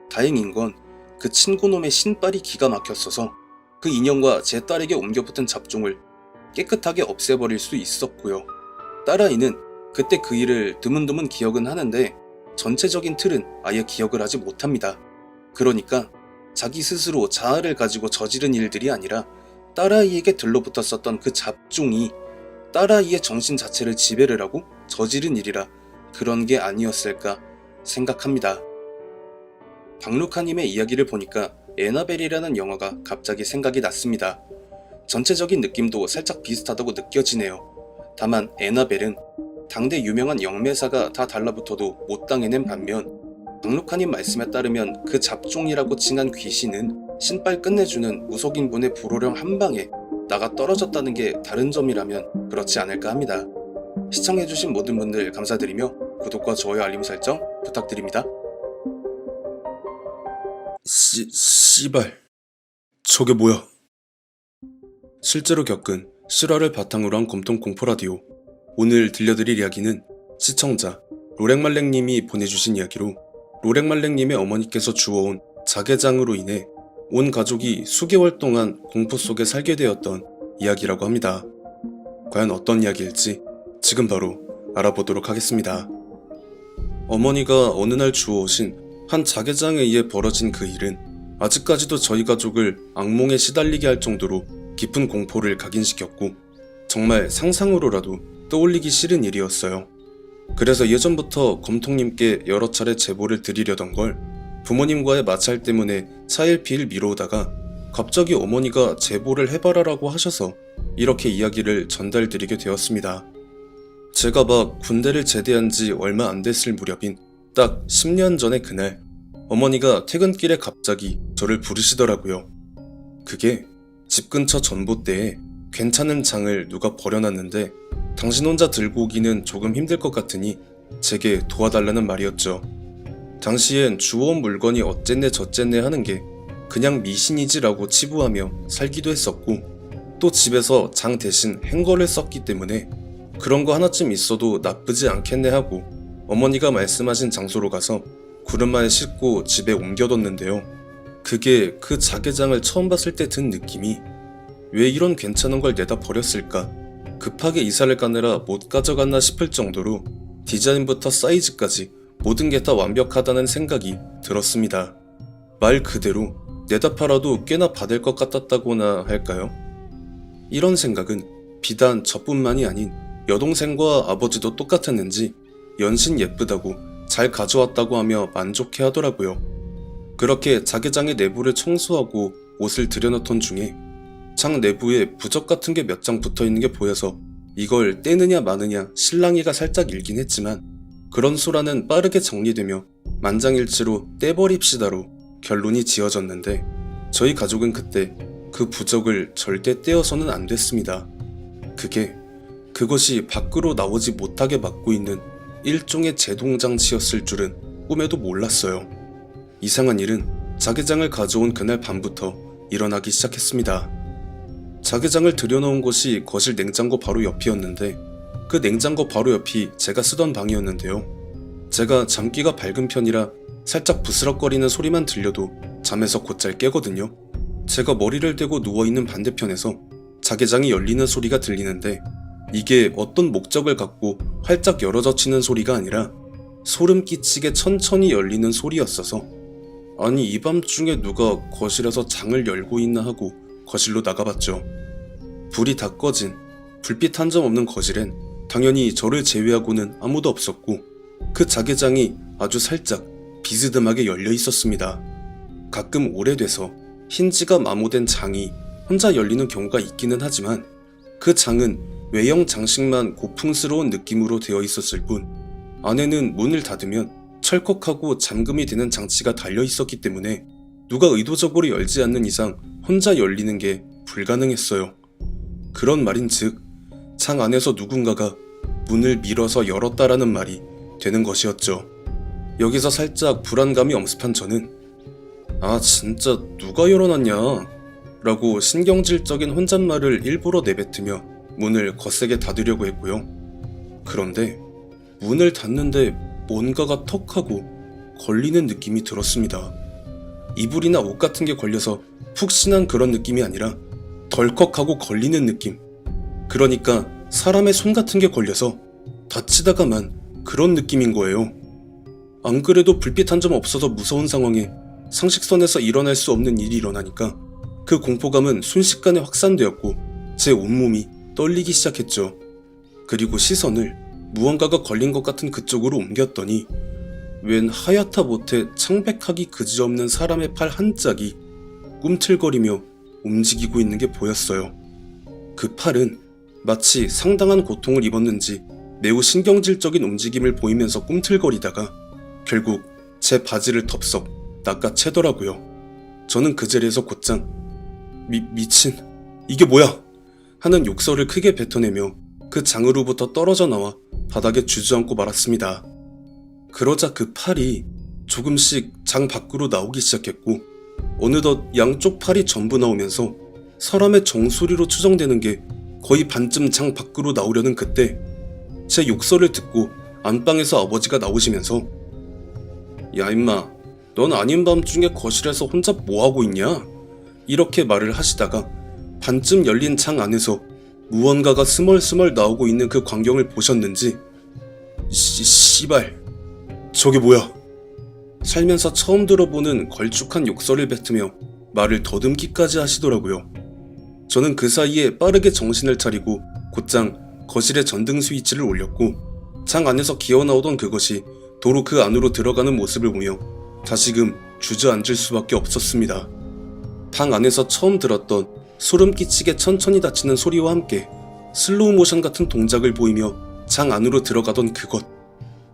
다행인 건 그 친구놈의 신발이 기가 막혔어서 그 인형과 제 딸에게 옮겨붙은 잡종을 깨끗하게 없애버릴 수 있었고요. 딸아이는 그때 그 일을 드문드문 기억은 하는데 전체적인 틀은 아예 기억을 하지 못합니다. 그러니까 자기 스스로 자아를 가지고 저지른 일들이 아니라 딸아이에게 들러붙었었던 그 잡종이 딸아이의 정신 자체를 지배를 하고 저지른 일이라 그런 게 아니었을까 생각합니다. 박루카님의 이야기를 보니까 에나벨이라는 영화가 갑자기 생각이 났습니다. 전체적인 느낌도 살짝 비슷하다고 느껴지네요. 다만 에나벨은 당대 유명한 영매사가 다 달라붙어도 못 당해낸 반면 박루카님 말씀에 따르면 그 잡종이라고 칭한 귀신은 신발 끝내주는 무속인분의 불호령 한 방에 나가 떨어졌다는 게 다른 점이라면 그렇지 않을까 합니다. 시청해주신 모든 분들 감사드리며 구독과 좋아요 알림 설정 부탁드립니다. 씨발 저게 뭐야? 실제로 겪은 실화를 바탕으로 한 검통 공포라디오. 오늘 들려드릴 이야기는 시청자 로렉말랭님이 보내주신 이야기로 로렉말랭님의 어머니께서 주워온 자개장으로 인해 온 가족이 수개월 동안 공포 속에 살게 되었던 이야기라고 합니다. 과연 어떤 이야기일지 지금 바로 알아보도록 하겠습니다. 어머니가 어느 날 주워오신 한 자개장에 의해 벌어진 그 일은 아직까지도 저희 가족을 악몽에 시달리게 할 정도로 깊은 공포를 각인시켰고 정말 상상으로라도 떠올리기 싫은 일이었어요. 그래서 예전부터 검통님께 여러 차례 제보를 드리려던 걸 부모님과의 마찰 때문에 차일피일 미뤄오다가 갑자기 어머니가 제보를 해봐라라고 하셔서 이렇게 이야기를 전달드리게 되었습니다. 제가 막 군대를 제대한 지 얼마 안 됐을 무렵인 딱 10년 전의 그날 어머니가 퇴근길에 갑자기 저를 부르시더라고요. 그게 집 근처 전봇대에 괜찮은 장을 누가 버려놨는데 당신 혼자 들고 오기는 조금 힘들 것 같으니 제게 도와달라는 말이었죠. 당시엔 주워온 물건이 어쨌네 저쨌네 하는 게 그냥 미신이지라고 치부하며 살기도 했었고 또 집에서 장 대신 행거를 썼기 때문에 그런 거 하나쯤 있어도 나쁘지 않겠네 하고 어머니가 말씀하신 장소로 가서 구름만에 싣고 집에 옮겨뒀는데요. 그게 그 자개장을 처음 봤을 때 든 느낌이 왜 이런 괜찮은 걸 내다 버렸을까? 급하게 이사를 가느라 못 가져갔나 싶을 정도로 디자인부터 사이즈까지 모든 게 다 완벽하다는 생각이 들었습니다. 말 그대로 내다 팔아도 꽤나 받을 것 같았다고나 할까요? 이런 생각은 비단 저뿐만이 아닌 여동생과 아버지도 똑같았는지 연신 예쁘다고 잘 가져왔다고 하며 만족해 하더라고요. 그렇게 자개장의 내부를 청소하고 옷을 들여놓던 중에 장 내부에 부적 같은 게 몇 장 붙어있는 게 보여서 이걸 떼느냐 마느냐 실랑이가 살짝 일긴 했지만 그런 수라는 빠르게 정리되며 만장일치로 떼버립시다로 결론이 지어졌는데 저희 가족은 그때 그 부적을 절대 떼어서는 안 됐습니다. 그것이 밖으로 나오지 못하게 막고 있는 일종의 제동장치였을 줄은 꿈에도 몰랐어요. 이상한 일은 자개장을 가져온 그날 밤부터 일어나기 시작했습니다. 자개장을 들여놓은 곳이 거실 냉장고 바로 옆이었는데 그 냉장고 바로 옆이 제가 쓰던 방이었는데요. 제가 잠기가 밝은 편이라 살짝 부스럭거리는 소리만 들려도 잠에서 곧잘 깨거든요. 제가 머리를 대고 누워있는 반대편에서 자개장이 열리는 소리가 들리는데 이게 어떤 목적을 갖고 활짝 열어젖히는 소리가 아니라 소름 끼치게 천천히 열리는 소리였어서 아니 이 밤중에 누가 거실에서 장을 열고 있나 하고 거실로 나가봤죠. 불이 다 꺼진 불빛 한 점 없는 거실엔 당연히 저를 제외하고는 아무도 없었고 그 자개장이 아주 살짝 비스듬하게 열려 있었습니다. 가끔 오래돼서 힌지가 마모된 장이 혼자 열리는 경우가 있기는 하지만 그 장은 외형 장식만 고풍스러운 느낌으로 되어 있었을 뿐 안에는 문을 닫으면 철컥하고 잠금이 되는 장치가 달려 있었기 때문에 누가 의도적으로 열지 않는 이상 혼자 열리는 게 불가능했어요. 그런 말인즉 장 안에서 누군가가 문을 밀어서 열었다라는 말이 되는 것이었죠. 여기서 살짝 불안감이 엄습한 저는 아 진짜 누가 열어놨냐 라고 신경질적인 혼잣말을 일부러 내뱉으며 문을 거세게 닫으려고 했고요. 그런데 문을 닫는데 뭔가가 턱하고 걸리는 느낌이 들었습니다. 이불이나 옷 같은 게 걸려서 푹신한 그런 느낌이 아니라 덜컥하고 걸리는 느낌. 그러니까 사람의 손 같은 게 걸려서 다치다가만 그런 느낌인 거예요. 안 그래도 불빛 한 점 없어서 무서운 상황에 상식선에서 일어날 수 없는 일이 일어나니까 그 공포감은 순식간에 확산되었고 제 온몸이 떨리기 시작했죠. 그리고 시선을 무언가가 걸린 것 같은 그쪽으로 옮겼더니 웬 하얗다 못해 창백하기 그지없는 사람의 팔 한 짝이 꿈틀거리며 움직이고 있는 게 보였어요. 그 팔은 마치 상당한 고통을 입었는지 매우 신경질적인 움직임을 보이면서 꿈틀거리다가 결국 제 바지를 덥석 낚아채더라고요. 저는 그 자리에서 곧장 미친 이게 뭐야 하는 욕설을 크게 뱉어내며 그 장으로부터 떨어져 나와 바닥에 주저앉고 말았습니다. 그러자 그 팔이 조금씩 장 밖으로 나오기 시작했고 어느덧 양쪽 팔이 전부 나오면서 사람의 정수리로 추정되는 게 거의 반쯤 장 밖으로 나오려는 그때 제 욕설을 듣고 안방에서 아버지가 나오시면서 야 임마 넌 아닌 밤중에 거실에서 혼자 뭐하고 있냐? 이렇게 말을 하시다가 반쯤 열린 장 안에서 무언가가 스멀스멀 나오고 있는 그 광경을 보셨는지 씨발 저게 뭐야? 살면서 처음 들어보는 걸쭉한 욕설을 뱉으며 말을 더듬기까지 하시더라고요. 저는 그 사이에 빠르게 정신을 차리고 곧장 거실에 전등 스위치를 올렸고 장 안에서 기어나오던 그것이 도로 그 안으로 들어가는 모습을 보며 다시금 주저앉을 수밖에 없었습니다. 방 안에서 처음 들었던 소름 끼치게 천천히 닫히는 소리와 함께 슬로우 모션 같은 동작을 보이며 장 안으로 들어가던 그것.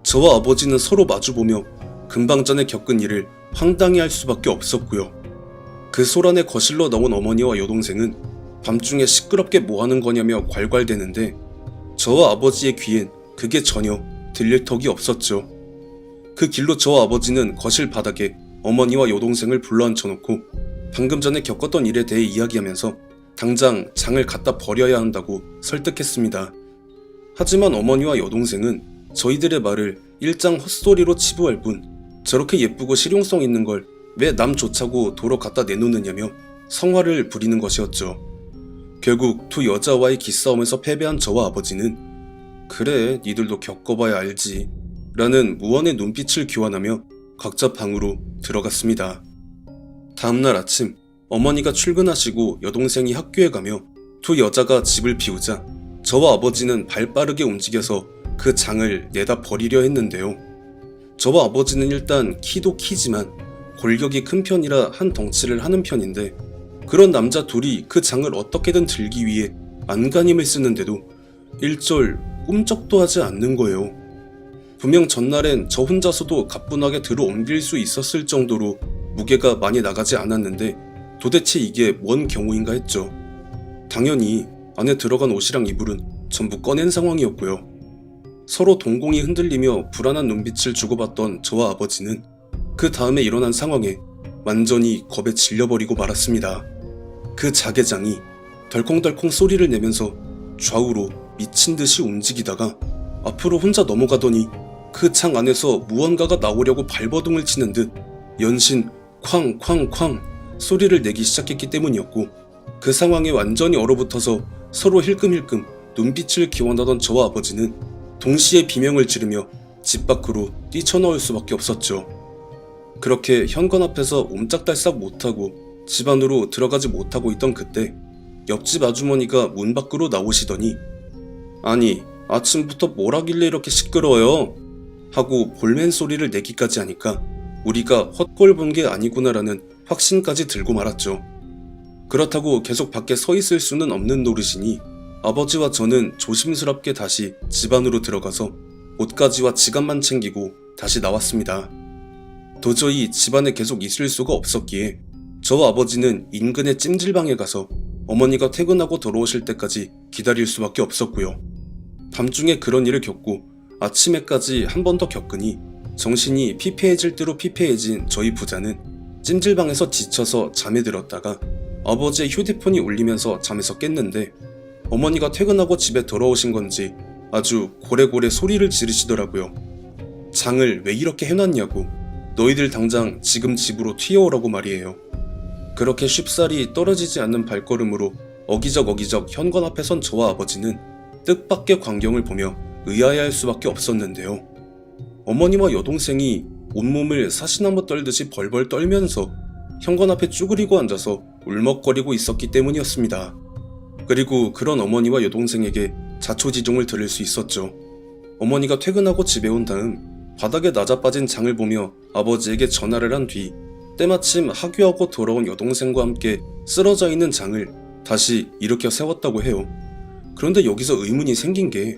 저와 아버지는 서로 마주보며 금방 전에 겪은 일을 황당히 할 수밖에 없었고요. 그 소란에 거실로 나온 어머니와 여동생은 밤중에 시끄럽게 뭐하는 거냐며 괄괄대는데 저와 아버지의 귀엔 그게 전혀 들릴 턱이 없었죠. 그 길로 저와 아버지는 거실 바닥에 어머니와 여동생을 불러앉혀놓고 방금 전에 겪었던 일에 대해 이야기하면서 당장 장을 갖다 버려야 한다고 설득했습니다. 하지만 어머니와 여동생은 저희들의 말을 일장 헛소리로 치부할 뿐 저렇게 예쁘고 실용성 있는 걸 왜 남 좋자고 도로 갖다 내놓느냐며 성화를 부리는 것이었죠. 결국 두 여자와의 기싸움에서 패배한 저와 아버지는 그래 니들도 겪어봐야 알지 라는 무언의 눈빛을 교환하며 각자 방으로 들어갔습니다. 다음날 아침 어머니가 출근하시고 여동생이 학교에 가며 두 여자가 집을 비우자 저와 아버지는 발빠르게 움직여서 그 장을 내다 버리려 했는데요. 저와 아버지는 일단 키도 키지만 골격이 큰 편이라 한 덩치를 하는 편인데 그런 남자 둘이 그 장을 어떻게든 들기 위해 안간힘을 쓰는데도 일절 꿈쩍도 하지 않는 거예요. 분명 전날엔 저 혼자서도 가뿐하게 들어 옮길 수 있었을 정도로 무게가 많이 나가지 않았는데 도대체 이게 뭔 경우인가 했죠. 당연히 안에 들어간 옷이랑 이불은 전부 꺼낸 상황이었고요. 서로 동공이 흔들리며 불안한 눈빛을 주고받던 저와 아버지는 그 다음에 일어난 상황에 완전히 겁에 질려버리고 말았습니다. 그 자개장이 덜컹덜컹 소리를 내면서 좌우로 미친 듯이 움직이다가 앞으로 혼자 넘어가더니 그 창 안에서 무언가가 나오려고 발버둥을 치는 듯 연신 쾅쾅쾅 소리를 내기 시작했기 때문이었고 그 상황에 완전히 얼어붙어서 서로 힐끔힐끔 눈빛을 기원하던 저와 아버지는 동시에 비명을 지르며 집 밖으로 뛰쳐나올 수밖에 없었죠. 그렇게 현관 앞에서 옴짝달싹 못하고 집 안으로 들어가지 못하고 있던 그때 옆집 아주머니가 문 밖으로 나오시더니 아니 아침부터 뭘 하길래 이렇게 시끄러워요? 하고 볼멘 소리를 내기까지 하니까 우리가 헛골 본 게 아니구나라는 확신까지 들고 말았죠. 그렇다고 계속 밖에 서 있을 수는 없는 노릇이니 아버지와 저는 조심스럽게 다시 집 안으로 들어가서 옷가지와 지갑만 챙기고 다시 나왔습니다. 도저히 집 안에 계속 있을 수가 없었기에 저와 아버지는 인근의 찜질방에 가서 어머니가 퇴근하고 돌아오실 때까지 기다릴 수밖에 없었고요. 밤중에 그런 일을 겪고 아침에까지 한 번 더 겪으니 정신이 피폐해질 대로 피폐해진 저희 부자는 찜질방에서 지쳐서 잠에 들었다가 아버지의 휴대폰이 울리면서 잠에서 깼는데 어머니가 퇴근하고 집에 돌아오신 건지 아주 고래고래 소리를 지르시더라고요. 장을 왜 이렇게 해놨냐고 너희들 당장 지금 집으로 튀어오라고 말이에요. 그렇게 쉽사리 떨어지지 않는 발걸음으로 어기적 현관 앞에 선 저와 아버지는 뜻밖의 광경을 보며 의아해할 수밖에 없었는데요. 어머니와 여동생이 온몸을 사시나무 떨듯이 벌벌 떨면서 현관 앞에 쭈그리고 앉아서 울먹거리고 있었기 때문이었습니다. 그리고 그런 어머니와 여동생에게 자초지종을 들을 수 있었죠. 어머니가 퇴근하고 집에 온 다음 바닥에 낮아빠진 장을 보며 아버지에게 전화를 한 뒤 때마침 하교하고 돌아온 여동생과 함께 쓰러져 있는 장을 다시 일으켜 세웠다고 해요. 그런데 여기서 의문이 생긴 게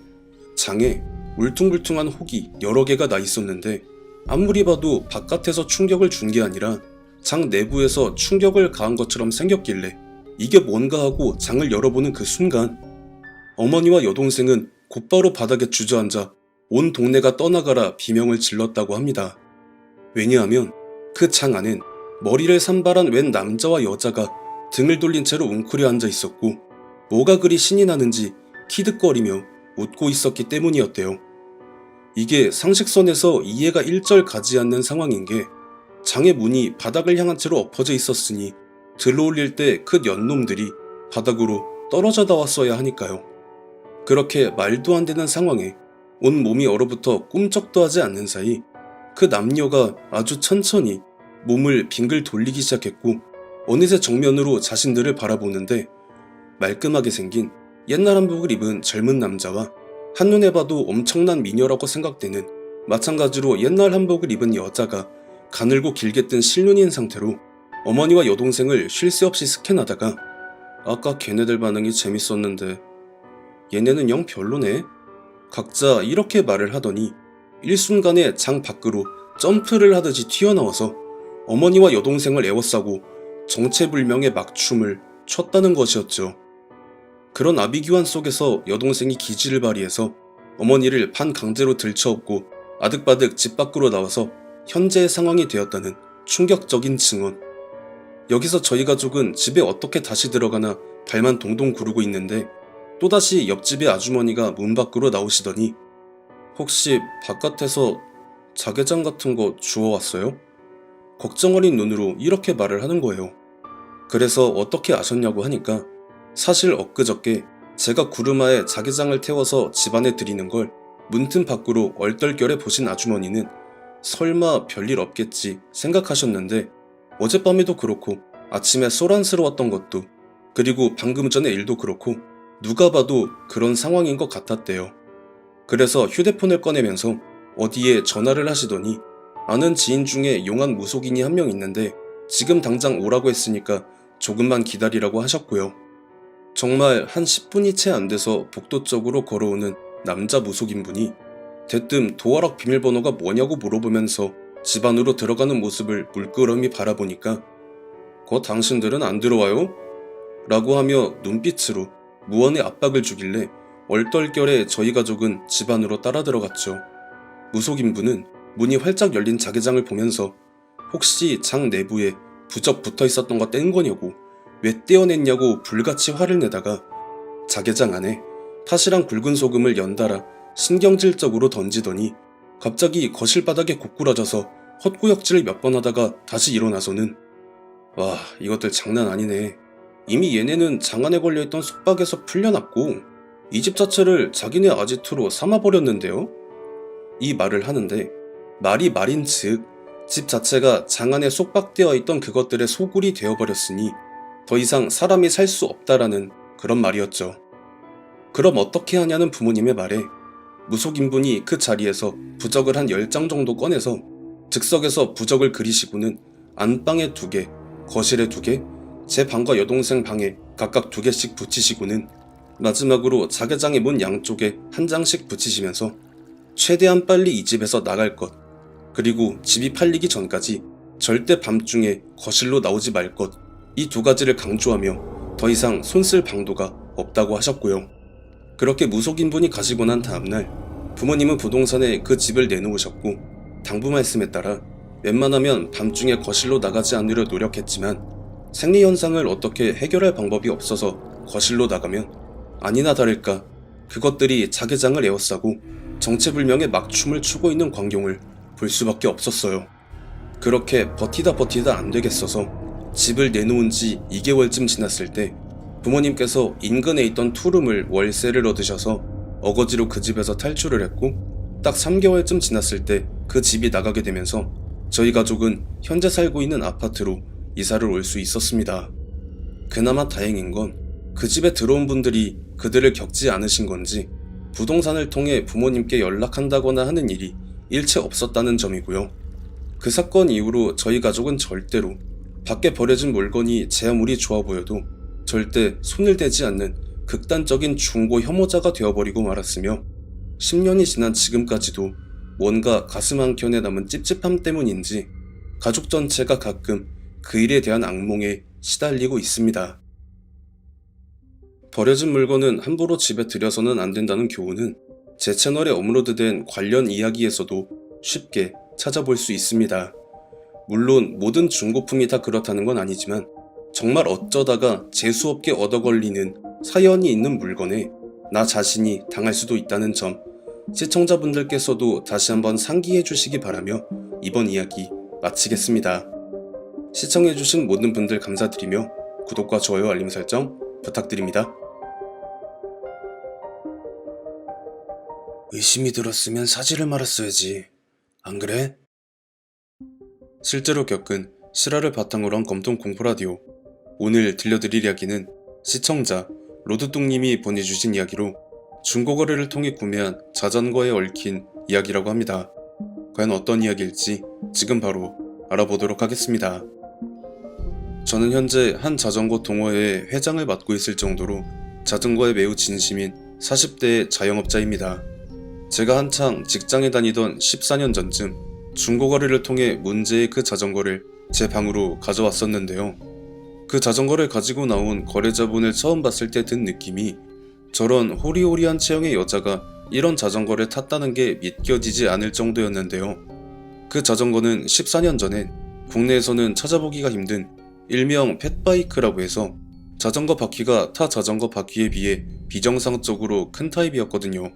장에 울퉁불퉁한 혹이 여러 개가 나 있었는데 아무리 봐도 바깥에서 충격을 준 게 아니라 장 내부에서 충격을 가한 것처럼 생겼길래 이게 뭔가 하고 장을 열어보는 그 순간 어머니와 여동생은 곧바로 바닥에 주저앉아 온 동네가 떠나가라 비명을 질렀다고 합니다. 왜냐하면 그 장 안엔 머리를 산발한 웬 남자와 여자가 등을 돌린 채로 웅크려 앉아 있었고 뭐가 그리 신이 나는지 키득거리며 웃고 있었기 때문이었대요. 이게 상식선에서 이해가 일절 가지 않는 상황인 게 장의 문이 바닥을 향한 채로 엎어져 있었으니 들어올릴 때 그 연놈들이 바닥으로 떨어져 나왔어야 하니까요. 그렇게 말도 안 되는 상황에 온 몸이 얼어붙어 꿈쩍도 하지 않는 사이 그 남녀가 아주 천천히 몸을 빙글 돌리기 시작했고 어느새 정면으로 자신들을 바라보는데 말끔하게 생긴 옛날 한복을 입은 젊은 남자와 한눈에 봐도 엄청난 미녀라고 생각되는 마찬가지로 옛날 한복을 입은 여자가 가늘고 길게 뜬 실눈이인 상태로 어머니와 여동생을 쉴 새 없이 스캔하다가 아까 걔네들 반응이 재밌었는데 얘네는 영 별로네? 각자 이렇게 말을 하더니 일순간에 장 밖으로 점프를 하듯이 튀어나와서 어머니와 여동생을 에워싸고 정체불명의 막춤을 췄다는 것이었죠. 그런 아비규환 속에서 여동생이 기지를 발휘해서 어머니를 반강제로 들쳐업고 아득바득 집 밖으로 나와서 현재의 상황이 되었다는 충격적인 증언. 여기서 저희 가족은 집에 어떻게 다시 들어가나 발만 동동 구르고 있는데 또다시 옆집의 아주머니가 문 밖으로 나오시더니 혹시 바깥에서 자개장 같은 거 주워왔어요? 걱정 어린 눈으로 이렇게 말을 하는 거예요. 그래서 어떻게 아셨냐고 하니까 사실 엊그저께 제가 구르마에 자개장을 태워서 집안에 들이는 걸 문틈 밖으로 얼떨결에 보신 아주머니는 설마 별일 없겠지 생각하셨는데 어젯밤에도 그렇고 아침에 소란스러웠던 것도 그리고 방금 전의 일도 그렇고 누가 봐도 그런 상황인 것 같았대요. 그래서 휴대폰을 꺼내면서 어디에 전화를 하시더니 아는 지인 중에 용한 무속인이 한 명 있는데 지금 당장 오라고 했으니까 조금만 기다리라고 하셨고요. 정말 한 10분이 채 안 돼서 복도 쪽으로 걸어오는 남자 무속인분이 대뜸 도어락 비밀번호가 뭐냐고 물어보면서 집 안으로 들어가는 모습을 물끄러미 바라보니까 거 당신들은 안 들어와요? 라고 하며 눈빛으로 무언의 압박을 주길래 얼떨결에 저희 가족은 집 안으로 따라 들어갔죠. 무속인분은 문이 활짝 열린 자개장을 보면서 혹시 장 내부에 부적 붙어 있었던 거 뗀 거냐고 왜 떼어냈냐고 불같이 화를 내다가 자개장 안에 팥이랑 굵은 소금을 연달아 신경질적으로 던지더니 갑자기 거실 바닥에 고꾸라져서 헛구역질을 몇 번 하다가 다시 일어나서는 와 이것들 장난 아니네. 이미 얘네는 장 안에 걸려있던 속박에서 풀려났고 이 집 자체를 자기네 아지트로 삼아버렸는데요? 이 말을 하는데 말이 말인즉 집 자체가 장 안에 속박되어 있던 그것들의 소굴이 되어버렸으니 더 이상 사람이 살 수 없다라는 그런 말이었죠. 그럼 어떻게 하냐는 부모님의 말에 무속인분이 그 자리에서 부적을 한 10장 정도 꺼내서 즉석에서 부적을 그리시고는 안방에 2개, 거실에 2개, 제 방과 여동생 방에 각각 2개씩 붙이시고는 마지막으로 자개장의 문 양쪽에 1장씩 붙이시면서 최대한 빨리 이 집에서 나갈 것, 그리고 집이 팔리기 전까지 절대 밤중에 거실로 나오지 말 것, 이 2가지를 강조하며 더 이상 손쓸 방도가 없다고 하셨고요. 그렇게 무속인분이 가시고 난 다음날 부모님은 부동산에 그 집을 내놓으셨고 당부 말씀에 따라 웬만하면 밤중에 거실로 나가지 않으려 노력했지만 생리현상을 어떻게 해결할 방법이 없어서 거실로 나가면 아니나 다를까 그것들이 자개장을 에워싸고 정체불명의 막춤을 추고 있는 광경을 볼 수밖에 없었어요. 그렇게 버티다 안 되겠어서 집을 내놓은 지 2개월쯤 지났을 때 부모님께서 인근에 있던 투룸을 월세를 얻으셔서 어거지로 그 집에서 탈출을 했고 딱 3개월쯤 지났을 때 그 집이 나가게 되면서 저희 가족은 현재 살고 있는 아파트로 이사를 올 수 있었습니다. 그나마 다행인 건 그 집에 들어온 분들이 그들을 겪지 않으신 건지 부동산을 통해 부모님께 연락한다거나 하는 일이 일체 없었다는 점이고요. 그 사건 이후로 저희 가족은 절대로 밖에 버려진 물건이 제 아무리 좋아 보여도 절대 손을 대지 않는 극단적인 중고 혐오자가 되어버리고 말았으며 10년이 지난 지금까지도 뭔가 가슴 한켠에 남은 찝찝함 때문인지 가족 전체가 가끔 그 일에 대한 악몽에 시달리고 있습니다. 버려진 물건은 함부로 집에 들여서는 안 된다는 교훈은 제 채널에 업로드된 관련 이야기에서도 쉽게 찾아볼 수 있습니다. 물론 모든 중고품이 다 그렇다는 건 아니지만 정말 어쩌다가 재수없게 얻어 걸리는 사연이 있는 물건에 나 자신이 당할 수도 있다는 점 시청자분들께서도 다시 한번 상기해 주시기 바라며 이번 이야기 마치겠습니다. 시청해주신 모든 분들 감사드리며 구독과 좋아요 알림 설정 부탁드립니다. 의심이 들었으면 사지를 말았어야지. 안 그래? 실제로 겪은 실화를 바탕으로 한 검통 공포라디오. 오늘 들려드릴 이야기는 시청자 로드뚱님이 보내주신 이야기로 중고거래를 통해 구매한 자전거에 얽힌 이야기라고 합니다. 과연 어떤 이야기일지 지금 바로 알아보도록 하겠습니다. 저는 현재 한 자전거 동호회의 회장을 맡고 있을 정도로 자전거에 매우 진심인 40대의 자영업자입니다. 제가 한창 직장에 다니던 14년 전쯤 중고거래를 통해 문제의 그 자전거를 제 방으로 가져왔었는데요. 그 자전거를 가지고 나온 거래자분을 처음 봤을 때 든 느낌이 저런 호리호리한 체형의 여자가 이런 자전거를 탔다는 게 믿겨지지 않을 정도였는데요. 그 자전거는 14년 전엔 국내에서는 찾아보기가 힘든 일명 팻바이크라고 해서 자전거 바퀴가 타 자전거 바퀴에 비해 비정상적으로 큰 타입이었거든요.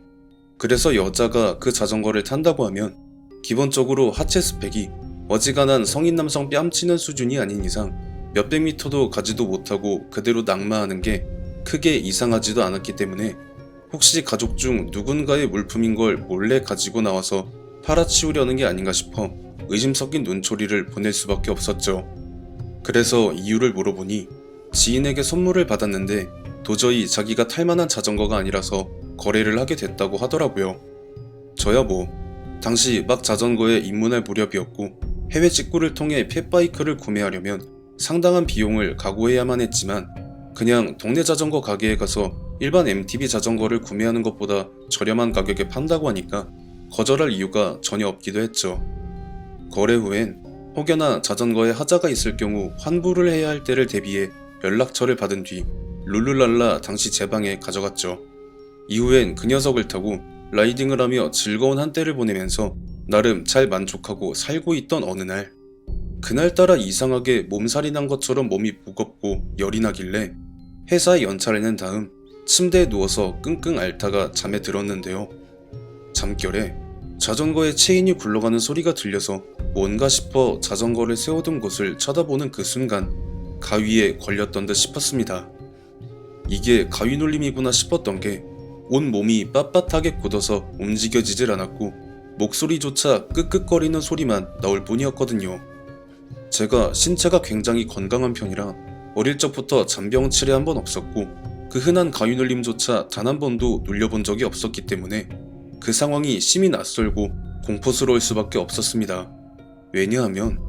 그래서 여자가 그 자전거를 탄다고 하면 기본적으로 하체 스펙이 어지간한 성인 남성 뺨치는 수준이 아닌 이상 몇백 미터도 가지도 못하고 그대로 낙마하는 게 크게 이상하지도 않았기 때문에 혹시 가족 중 누군가의 물품인 걸 몰래 가지고 나와서 팔아치우려는 게 아닌가 싶어 의심 섞인 눈초리를 보낼 수밖에 없었죠. 그래서 이유를 물어보니 지인에게 선물을 받았는데 도저히 자기가 탈만한 자전거가 아니라서 거래를 하게 됐다고 하더라고요. 저야 뭐 당시 막 자전거에 입문할 무렵이었고 해외 직구를 통해 팻바이크를 구매하려면 상당한 비용을 각오해야만 했지만 그냥 동네 자전거 가게에 가서 일반 MTB 자전거를 구매하는 것보다 저렴한 가격에 판다고 하니까 거절할 이유가 전혀 없기도 했죠. 거래 후엔 혹여나 자전거에 하자가 있을 경우 환불을 해야 할 때를 대비해 연락처를 받은 뒤 룰루랄라 당시 제 방에 가져갔죠. 이후엔 그 녀석을 타고 라이딩을 하며 즐거운 한때를 보내면서 나름 잘 만족하고 살고 있던 어느 날, 그날따라 이상하게 몸살이 난 것처럼 몸이 무겁고 열이 나길래 회사에 연차를 낸 다음 침대에 누워서 끙끙 앓다가 잠에 들었는데요. 잠결에 자전거에 체인이 굴러가는 소리가 들려서 뭔가 싶어 자전거를 세워둔 곳을 쳐다보는 그 순간 가위에 걸렸던 듯 싶었습니다. 이게 가위 눌림이구나 싶었던 게 온 몸이 빳빳하게 굳어서 움직여지질 않았고 목소리조차 끄끄거리는 소리만 나올 뿐이었거든요. 제가 신체가 굉장히 건강한 편이라 어릴 적부터 잔병치레 한 번 없었고 그 흔한 가위 눌림조차 단 한 번도 눌려본 적이 없었기 때문에 그 상황이 심히 낯설고 공포스러울 수밖에 없었습니다. 왜냐하면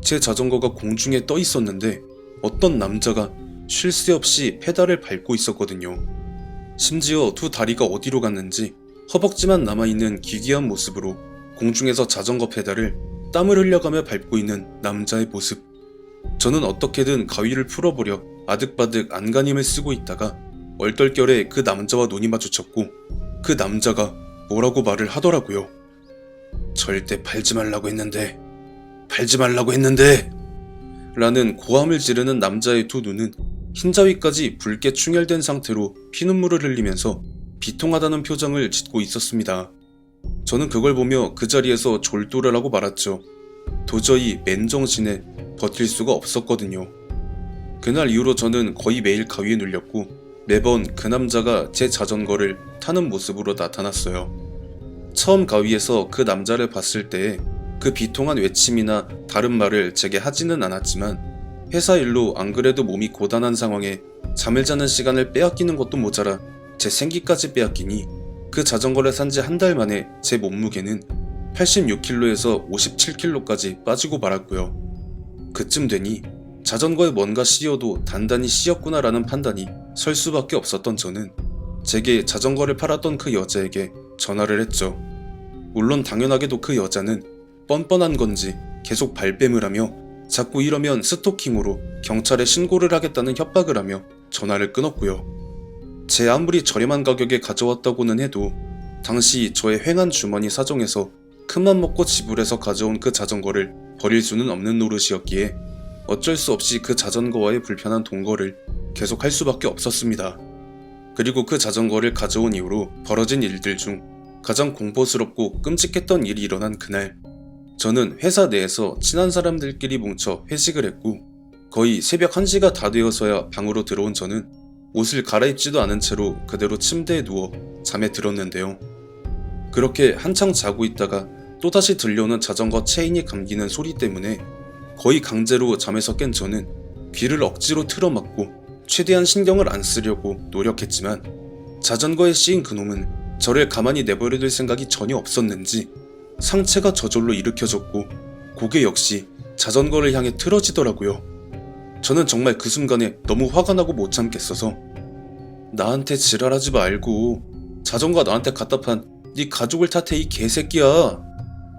제 자전거가 공중에 떠 있었는데 어떤 남자가 쉴 새 없이 페달을 밟고 있었거든요. 심지어 두 다리가 어디로 갔는지 허벅지만 남아있는 기괴한 모습으로 공중에서 자전거 페달을 땀을 흘려가며 밟고 있는 남자의 모습. 저는 어떻게든 가위를 풀어보려 아득바득 안간힘을 쓰고 있다가 얼떨결에 그 남자와 눈이 마주쳤고 그 남자가 뭐라고 말을 하더라고요. 절대 팔지 말라고 했는데 라는 고함을 지르는 남자의 두 눈은 흰자위까지 붉게 충혈된 상태로 피눈물을 흘리면서 비통하다는 표정을 짓고 있었습니다. 저는 그걸 보며 그 자리에서 졸도를 하고 말았죠. 도저히 맨정신에 버틸 수가 없었거든요. 그날 이후로 저는 거의 매일 가위에 눌렸고 매번 그 남자가 제 자전거를 타는 모습으로 나타났어요. 처음 가위에서 그 남자를 봤을 때에 그 비통한 외침이나 다른 말을 제게 하지는 않았지만 회사 일로 안 그래도 몸이 고단한 상황에 잠을 자는 시간을 빼앗기는 것도 모자라 제 생기까지 빼앗기니 그 자전거를 산 지 한 달 만에 제 몸무게는 86kg에서 57kg까지 빠지고 말았고요. 그쯤 되니 자전거에 뭔가 씌어도 단단히 씌었구나라는 판단이 설 수밖에 없었던 저는 제게 자전거를 팔았던 그 여자에게 전화를 했죠. 물론 당연하게도 그 여자는 뻔뻔한 건지 계속 발뺌을 하며 자꾸 이러면 스토킹으로 경찰에 신고를 하겠다는 협박을 하며 전화를 끊었고요. 제 아무리 저렴한 가격에 가져왔다고는 해도 당시 저의 횡한 주머니 사정에서 큰맘 먹고 지불해서 가져온 그 자전거를 버릴 수는 없는 노릇이었기에 어쩔 수 없이 그 자전거와의 불편한 동거를 계속 할 수밖에 없었습니다. 그리고 그 자전거를 가져온 이후로 벌어진 일들 중 가장 공포스럽고 끔찍했던 일이 일어난 그날, 저는 회사 내에서 친한 사람들끼리 뭉쳐 회식을 했고 거의 새벽 1시가 다 되어서야 방으로 들어온 저는 옷을 갈아입지도 않은 채로 그대로 침대에 누워 잠에 들었는데요. 그렇게 한창 자고 있다가 또다시 들려오는 자전거 체인이 감기는 소리 때문에 거의 강제로 잠에서 깬 저는 귀를 억지로 틀어막고 최대한 신경을 안 쓰려고 노력했지만 자전거에 씌인 그놈은 저를 가만히 내버려둘 생각이 전혀 없었는지 상체가 저절로 일으켜졌고 고개 역시 자전거를 향해 틀어지더라고요. 저는 정말 그 순간에 너무 화가 나고 못 참겠어서 나한테 지랄하지 말고 자전거 나한테 갖다 판 네 가족을 탓해 이 개새끼야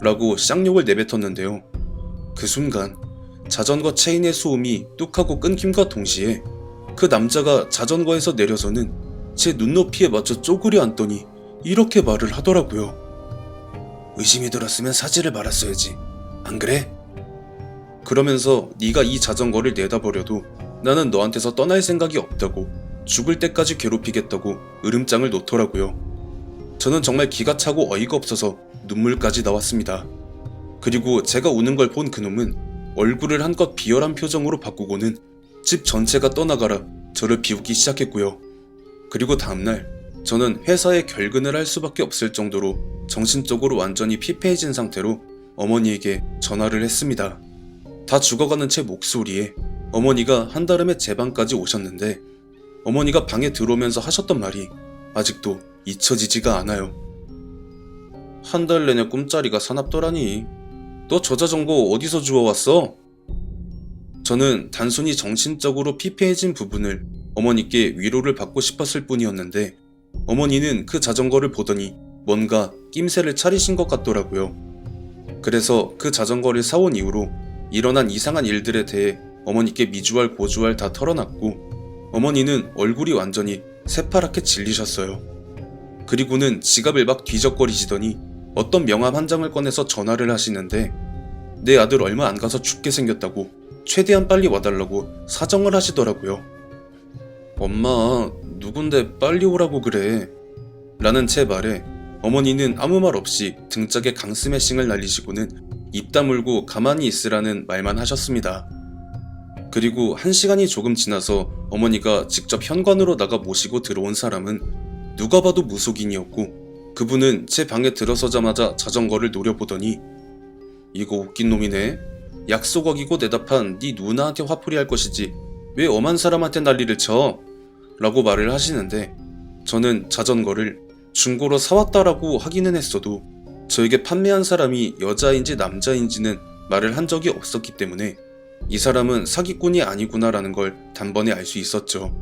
라고 쌍욕을 내뱉었는데요. 그 순간 자전거 체인의 소음이 뚝하고 끊김과 동시에 그 남자가 자전거에서 내려서는 제 눈높이에 맞춰 쪼그려 앉더니 이렇게 말을 하더라고요. 의심이 들었으면 사지를 말았어야지. 안 그래? 그러면서 네가 이 자전거를 내다버려도 나는 너한테서 떠날 생각이 없다고 죽을 때까지 괴롭히겠다고 으름장을 놓더라고요. 저는 정말 기가 차고 어이가 없어서 눈물까지 나왔습니다. 그리고 제가 우는 걸 본 그놈은 얼굴을 한껏 비열한 표정으로 바꾸고는 집 전체가 떠나가라 저를 비웃기 시작했고요. 그리고 다음날 저는 회사에 결근을 할 수밖에 없을 정도로 정신적으로 완전히 피폐해진 상태로 어머니에게 전화를 했습니다. 다 죽어가는 제 목소리에 어머니가 한달음에 제 방까지 오셨는데 어머니가 방에 들어오면서 하셨던 말이 아직도 잊혀지지가 않아요. 한 달 내내 꿈자리가 사납더라니. 너 저 자전거 어디서 주워왔어? 저는 단순히 정신적으로 피폐해진 부분을 어머니께 위로를 받고 싶었을 뿐이었는데 어머니는 그 자전거를 보더니 뭔가 낌새를 차리신 것 같더라고요. 그래서 그 자전거를 사온 이후로 일어난 이상한 일들에 대해 어머니께 미주알 고주알 다 털어놨고 어머니는 얼굴이 완전히 새파랗게 질리셨어요. 그리고는 지갑을 막 뒤적거리시더니 어떤 명함 한 장을 꺼내서 전화를 하시는데 내 아들 얼마 안 가서 죽게 생겼다고 최대한 빨리 와달라고 사정을 하시더라고요. 엄마, 누군데 빨리 오라고 그래? 라는 제 말에 어머니는 아무 말 없이 등짝에 강스매싱을 날리시고는 입 다물고 가만히 있으라는 말만 하셨습니다. 그리고 1시간이 조금 지나서 어머니가 직접 현관으로 나가 모시고 들어온 사람은 누가 봐도 무속인이었고 그분은 제 방에 들어서자마자 자전거를 노려보더니 이거 웃긴 놈이네. 약속 어기고 대답한 네 누나한테 화풀이 할 것이지 왜 엄한 사람한테 난리를 쳐? 라고 말을 하시는데 저는 자전거를 중고로 사왔다라고 하기는 했어도 저에게 판매한 사람이 여자인지 남자인지는 말을 한 적이 없었기 때문에 이 사람은 사기꾼이 아니구나라는 걸 단번에 알 수 있었죠.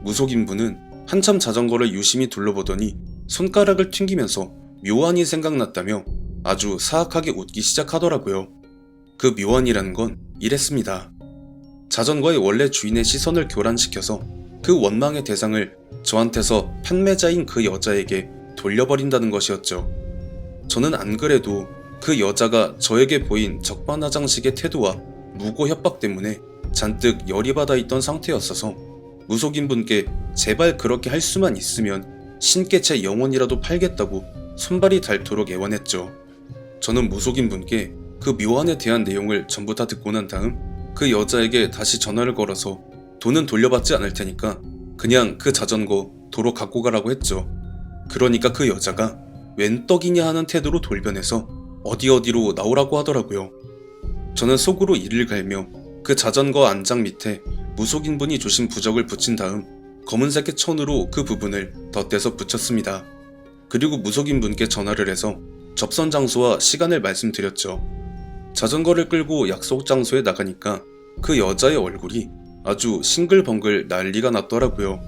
무속인분은 한참 자전거를 유심히 둘러보더니 손가락을 튕기면서 묘안이 생각났다며 아주 사악하게 웃기 시작하더라고요. 그 묘안이라는 건 이랬습니다. 자전거의 원래 주인의 시선을 교란시켜서 그 원망의 대상을 저한테서 판매자인 그 여자에게 돌려버린다는 것이었죠. 저는 안 그래도 그 여자가 저에게 보인 적반하장식의 태도와 무고 협박 때문에 잔뜩 열이 받아 있던 상태였어서 무속인분께 제발 그렇게 할 수만 있으면 신께 제 영혼이라도 팔겠다고 손발이 닳도록 애원했죠. 저는 무속인분께 그 묘안에 대한 내용을 전부 다 듣고 난 다음 그 여자에게 다시 전화를 걸어서 돈은 돌려받지 않을 테니까 그냥 그 자전거 도로 갖고 가라고 했죠. 그러니까 그 여자가 웬 떡이냐 하는 태도로 돌변해서 어디로 나오라고 하더라고요. 저는 속으로 이를 갈며 그 자전거 안장 밑에 무속인분이 주신 부적을 붙인 다음 검은색의 천으로 그 부분을 덧대서 붙였습니다. 그리고 무속인분께 전화를 해서 접선 장소와 시간을 말씀드렸죠. 자전거를 끌고 약속 장소에 나가니까 그 여자의 얼굴이 아주 싱글벙글 난리가 났더라고요.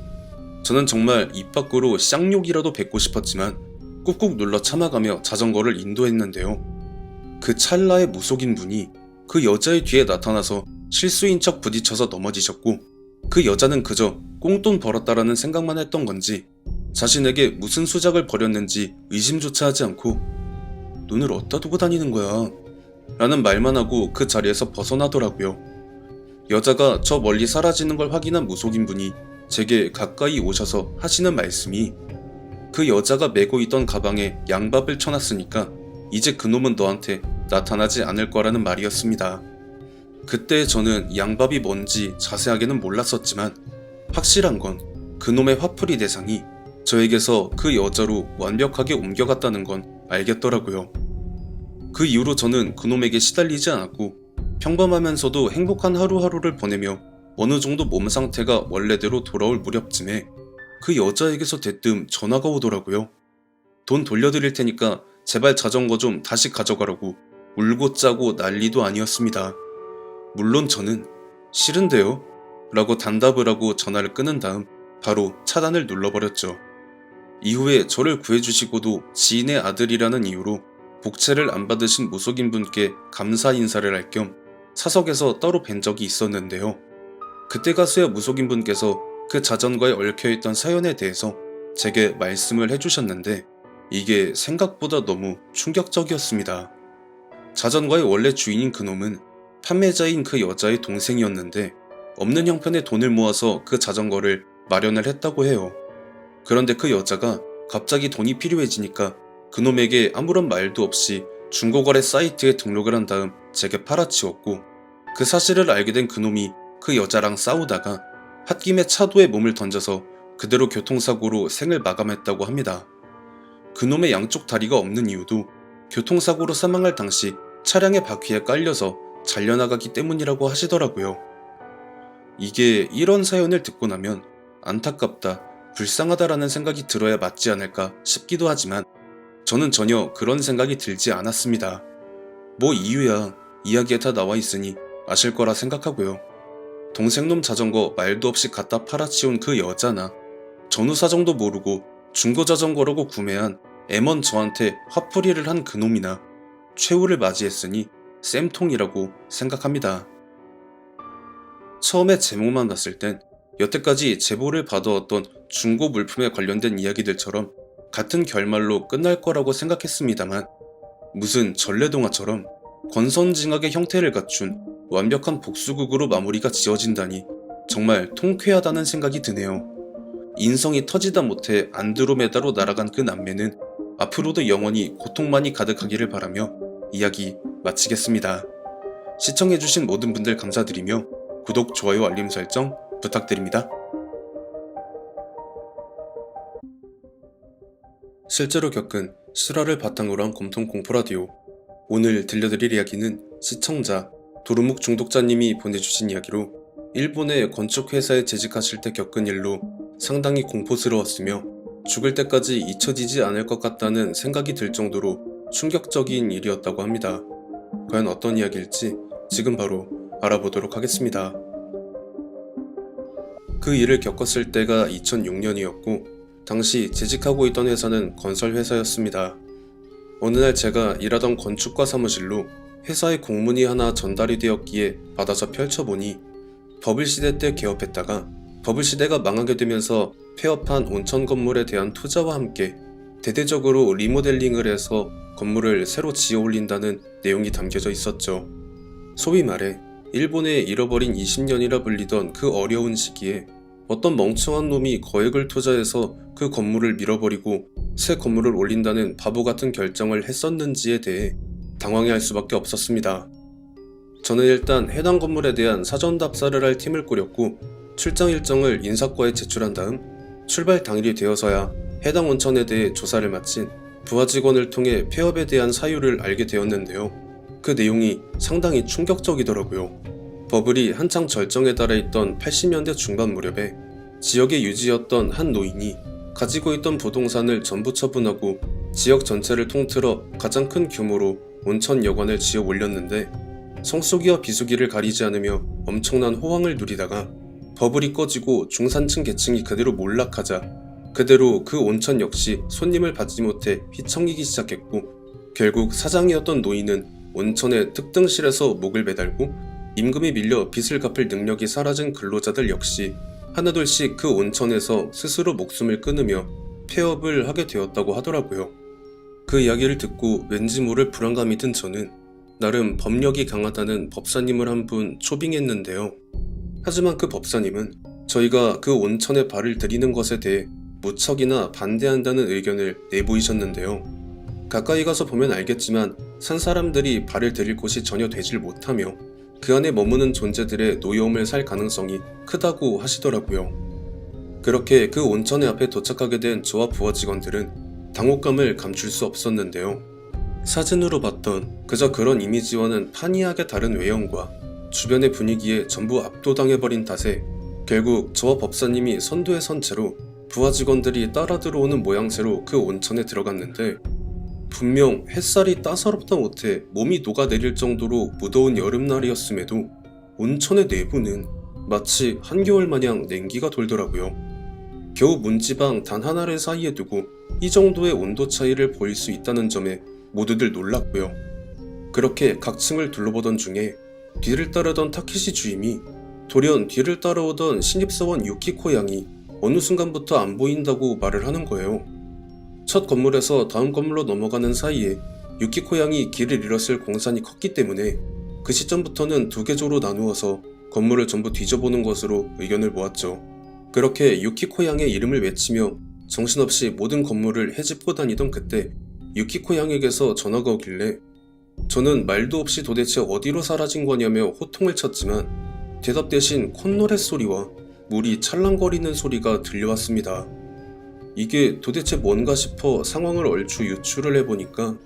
저는 정말 입 밖으로 쌍욕이라도 뱉고 싶었지만 꾹꾹 눌러 참아가며 자전거를 인도했는데요. 그 찰나의 무속인분이 그 여자의 뒤에 나타나서 실수인 척 부딪혀서 넘어지셨고 그 여자는 그저 꽁돈 벌었다라는 생각만 했던 건지 자신에게 무슨 수작을 벌였는지 의심조차 하지 않고 눈을 어디다 두고 다니는 거야 라는 말만 하고 그 자리에서 벗어나더라고요. 여자가 저 멀리 사라지는 걸 확인한 무속인분이 제게 가까이 오셔서 하시는 말씀이 그 여자가 메고 있던 가방에 양밥을 쳐놨으니까 이제 그놈은 너한테 나타나지 않을 거라는 말이었습니다. 그때 저는 양밥이 뭔지 자세하게는 몰랐었지만 확실한 건 그놈의 화풀이 대상이 저에게서 그 여자로 완벽하게 옮겨갔다는 건 알겠더라고요. 그 이후로 저는 그놈에게 시달리지 않았고 평범하면서도 행복한 하루하루를 보내며 어느 정도 몸 상태가 원래대로 돌아올 무렵쯤에 그 여자에게서 대뜸 전화가 오더라고요. 돈 돌려드릴 테니까 제발 자전거 좀 다시 가져가라고 울고 짜고 난리도 아니었습니다. 물론 저는 싫은데요? 라고 단답을 하고 전화를 끊은 다음 바로 차단을 눌러버렸죠. 이후에 저를 구해주시고도 지인의 아들이라는 이유로 복채를 안 받으신 무속인 분께 감사 인사를 할 겸 사석에서 따로 뵌 적이 있었는데요. 그때 가서야 무속인 분께서 그 자전거에 얽혀있던 사연에 대해서 제게 말씀을 해주셨는데 이게 생각보다 너무 충격적이었습니다. 자전거의 원래 주인인 그놈은 판매자인 그 여자의 동생이었는데 없는 형편에 돈을 모아서 그 자전거를 마련을 했다고 해요. 그런데 그 여자가 갑자기 돈이 필요해지니까 그놈에게 아무런 말도 없이 중고거래 사이트에 등록을 한 다음 제게 팔아치웠고 그 사실을 알게 된 그놈이 그 여자랑 싸우다가 홧김에 차도에 몸을 던져서 그대로 교통사고로 생을 마감했다고 합니다. 그놈의 양쪽 다리가 없는 이유도 교통사고로 사망할 당시 차량의 바퀴에 깔려서 잘려나가기 때문이라고 하시더라고요. 이게 이런 사연을 듣고 나면 안타깝다, 불쌍하다라는 생각이 들어야 맞지 않을까 싶기도 하지만 저는 전혀 그런 생각이 들지 않았습니다. 뭐 이유야 이야기에 다 나와 있으니 아실 거라 생각하고요. 동생놈 자전거 말도 없이 갖다 팔아치운 그 여자나 전후 사정도 모르고 중고 자전거라고 구매한 M1 저한테 화풀이를 한 그놈이나 최후를 맞이했으니 쌤통이라고 생각합니다. 처음에 제목만 봤을 땐 여태까지 제보를 받아왔던 중고 물품에 관련된 이야기들처럼 같은 결말로 끝날 거라고 생각했습니다만 무슨 전래동화처럼 권선징악의 형태를 갖춘 완벽한 복수극으로 마무리가 지어진다니 정말 통쾌하다는 생각이 드네요. 인성이 터지다 못해 안드로메다로 날아간 그 남매는 앞으로도 영원히 고통만이 가득하기를 바라며 이야기 마치겠습니다. 시청해주신 모든 분들 감사드리며 구독, 좋아요, 알림 설정 부탁드립니다. 실제로 겪은 실화를 바탕으로 한 검통 공포라디오. 오늘 들려드릴 이야기는 시청자 도루묵 중독자님이 보내주신 이야기로 일본의 건축회사에 재직하실 때 겪은 일로 상당히 공포스러웠으며 죽을 때까지 잊혀지지 않을 것 같다는 생각이 들 정도로 충격적인 일이었다고 합니다. 과연 어떤 이야기일지 지금 바로 알아보도록 하겠습니다. 그 일을 겪었을 때가 2006년이었고 당시 재직하고 있던 회사는 건설회사였습니다. 어느 날 제가 일하던 건축과 사무실로 회사의 공문이 하나 전달이 되었기에 받아서 펼쳐보니 버블시대 때 개업했다가 버블시대가 망하게 되면서 폐업한 온천 건물에 대한 투자와 함께 대대적으로 리모델링을 해서 건물을 새로 지어 올린다는 내용이 담겨져 있었죠. 소위 말해 일본의 잃어버린 20년이라 불리던 그 어려운 시기에 어떤 멍청한 놈이 거액을 투자해서 그 건물을 밀어버리고 새 건물을 올린다는 바보 같은 결정을 했었는지에 대해 당황해할 수밖에 없었습니다. 저는 일단 해당 건물에 대한 사전 답사를 할 팀을 꾸렸고 출장 일정을 인사과에 제출한 다음 출발 당일이 되어서야 해당 온천에 대해 조사를 마친 부하 직원을 통해 폐업에 대한 사유를 알게 되었는데요. 그 내용이 상당히 충격적이더라고요. 버블이 한창 절정에 달해 있던 80년대 중반 무렵에 지역에 유지였던 한 노인이 가지고 있던 부동산을 전부 처분하고 지역 전체를 통틀어 가장 큰 규모로 온천 여관을 지어 올렸는데 성수기와 비수기를 가리지 않으며 엄청난 호황을 누리다가 버블이 꺼지고 중산층 계층이 그대로 몰락하자 그대로 그 온천 역시 손님을 받지 못해 휘청이기 시작했고 결국 사장이었던 노인은 온천의 특등실에서 목을 매달고 임금이 밀려 빚을 갚을 능력이 사라진 근로자들 역시 하나둘씩 그 온천에서 스스로 목숨을 끊으며 폐업을 하게 되었다고 하더라고요. 그 이야기를 듣고 왠지 모를 불안감이 든 저는 나름 법력이 강하다는 법사님을 한 분 초빙했는데요. 하지만 그 법사님은 저희가 그 온천에 발을 들이는 것에 대해 무척이나 반대한다는 의견을 내보이셨는데요. 가까이 가서 보면 알겠지만 산 사람들이 발을 들일 곳이 전혀 되질 못하며 그 안에 머무는 존재들의 노여움을 살 가능성이 크다고 하시더라고요. 그렇게 그 온천의 앞에 도착하게 된 저와 부하 직원들은 당혹감을 감출 수 없었는데요. 사진으로 봤던 그저 그런 이미지와는 판이하게 다른 외형과 주변의 분위기에 전부 압도당해버린 탓에 결국 저와 법사님이 선두에 선 채로 부하 직원들이 따라 들어오는 모양새로 그 온천에 들어갔는데, 분명 햇살이 따사롭다 못해 몸이 녹아내릴 정도로 무더운 여름날이었음에도 온천의 내부는 마치 한겨울 마냥 냉기가 돌더라고요. 겨우 문지방 단 하나를 사이에 두고 이 정도의 온도 차이를 보일 수 있다는 점에 모두들 놀랐고요. 그렇게 각 층을 둘러보던 중에 뒤를 따르던 타케시 주임이 돌연 뒤를 따라오던 신입사원 유키코 양이 어느 순간부터 안 보인다고 말을 하는 거예요. 첫 건물에서 다음 건물로 넘어가는 사이에 유키코 양이 길을 잃었을 공산이 컸기 때문에 그 시점부터는 두 계조로 나누어서 건물을 전부 뒤져보는 것으로 의견을 모았죠. 그렇게 유키코 양의 이름을 외치며 정신없이 모든 건물을 헤집고 다니던 그때 유키코 양에게서 전화가 오길래 저는 말도 없이 도대체 어디로 사라진 거냐며 호통을 쳤지만 대답 대신 콧노랫 소리와 물이 찰랑거리는 소리가 들려왔습니다. 이게 도대체 뭔가 싶어 상황을 얼추 유추를 해보니까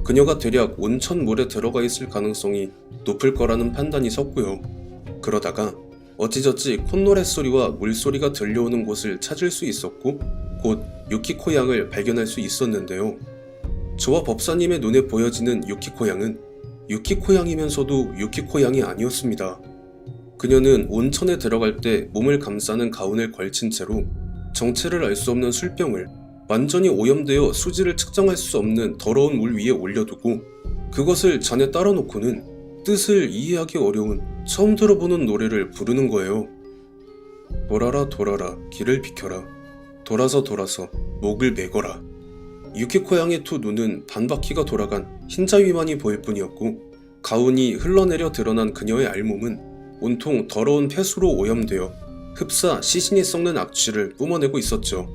그녀가 대략 온천물에 들어가 있을 가능성이 높을 거라는 판단이 섰고요. 그러다가 어찌저찌 콧노랫 소리와 물소리가 들려오는 곳을 찾을 수 있었고 곧 유키코 양을 발견할 수 있었는데요. 저와 법사님의 눈에 보여지는 유키코 양은 유키코 양이면서도 유키코 양이 아니었습니다. 그녀는 온천에 들어갈 때 몸을 감싸는 가운을 걸친 채로 정체를 알 수 없는 술병을 완전히 오염되어 수질을 측정할 수 없는 더러운 물 위에 올려두고 그것을 잔에 따라 놓고는 뜻을 이해하기 어려운 처음 들어보는 노래를 부르는 거예요. 돌아라 돌아라 길을 비켜라 돌아서 돌아서 목을 메거라. 유키코 양의 두 눈은 반바퀴가 돌아간 흰자위만이 보일 뿐이었고 가운이 흘러내려 드러난 그녀의 알몸은 온통 더러운 폐수로 오염되어 흡사 시신이 썩는 악취를 뿜어내고 있었죠.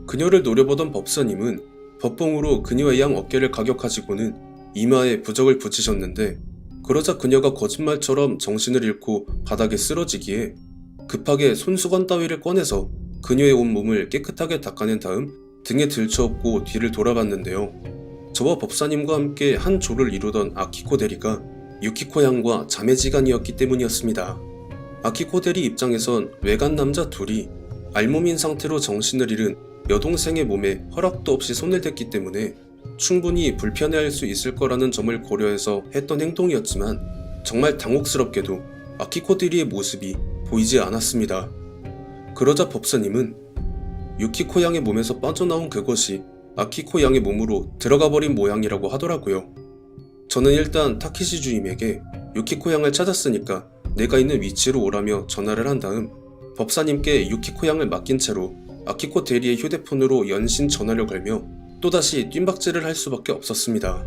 그녀를 노려보던 법사님은 법봉으로 그녀의 양 어깨를 가격하시고는 이마에 부적을 붙이셨는데 그러자 그녀가 거짓말처럼 정신을 잃고 바닥에 쓰러지기에 급하게 손수건 따위를 꺼내서 그녀의 온몸을 깨끗하게 닦아낸 다음 등에 들쳐업고 뒤를 돌아봤는데요. 저와 법사님과 함께 한 조를 이루던 아키코 대리가 유키코 양과 자매지간이었기 때문이었습니다. 아키코 대리 입장에선 외간 남자 둘이 알몸인 상태로 정신을 잃은 여동생의 몸에 허락도 없이 손을 댔기 때문에 충분히 불편해할 수 있을 거라는 점을 고려해서 했던 행동이었지만 정말 당혹스럽게도 아키코 대리의 모습이 보이지 않았습니다. 그러자 법사님은 유키코 양의 몸에서 빠져나온 그것이 아키코 양의 몸으로 들어가 버린 모양이라고 하더라고요. 저는 일단 타케시 주임에게 유키코 양을 찾았으니까 내가 있는 위치로 오라며 전화를 한 다음 법사님께 유키코 양을 맡긴 채로 아키코 대리의 휴대폰으로 연신 전화를 걸며 또다시 뜀박질을 할 수밖에 없었습니다.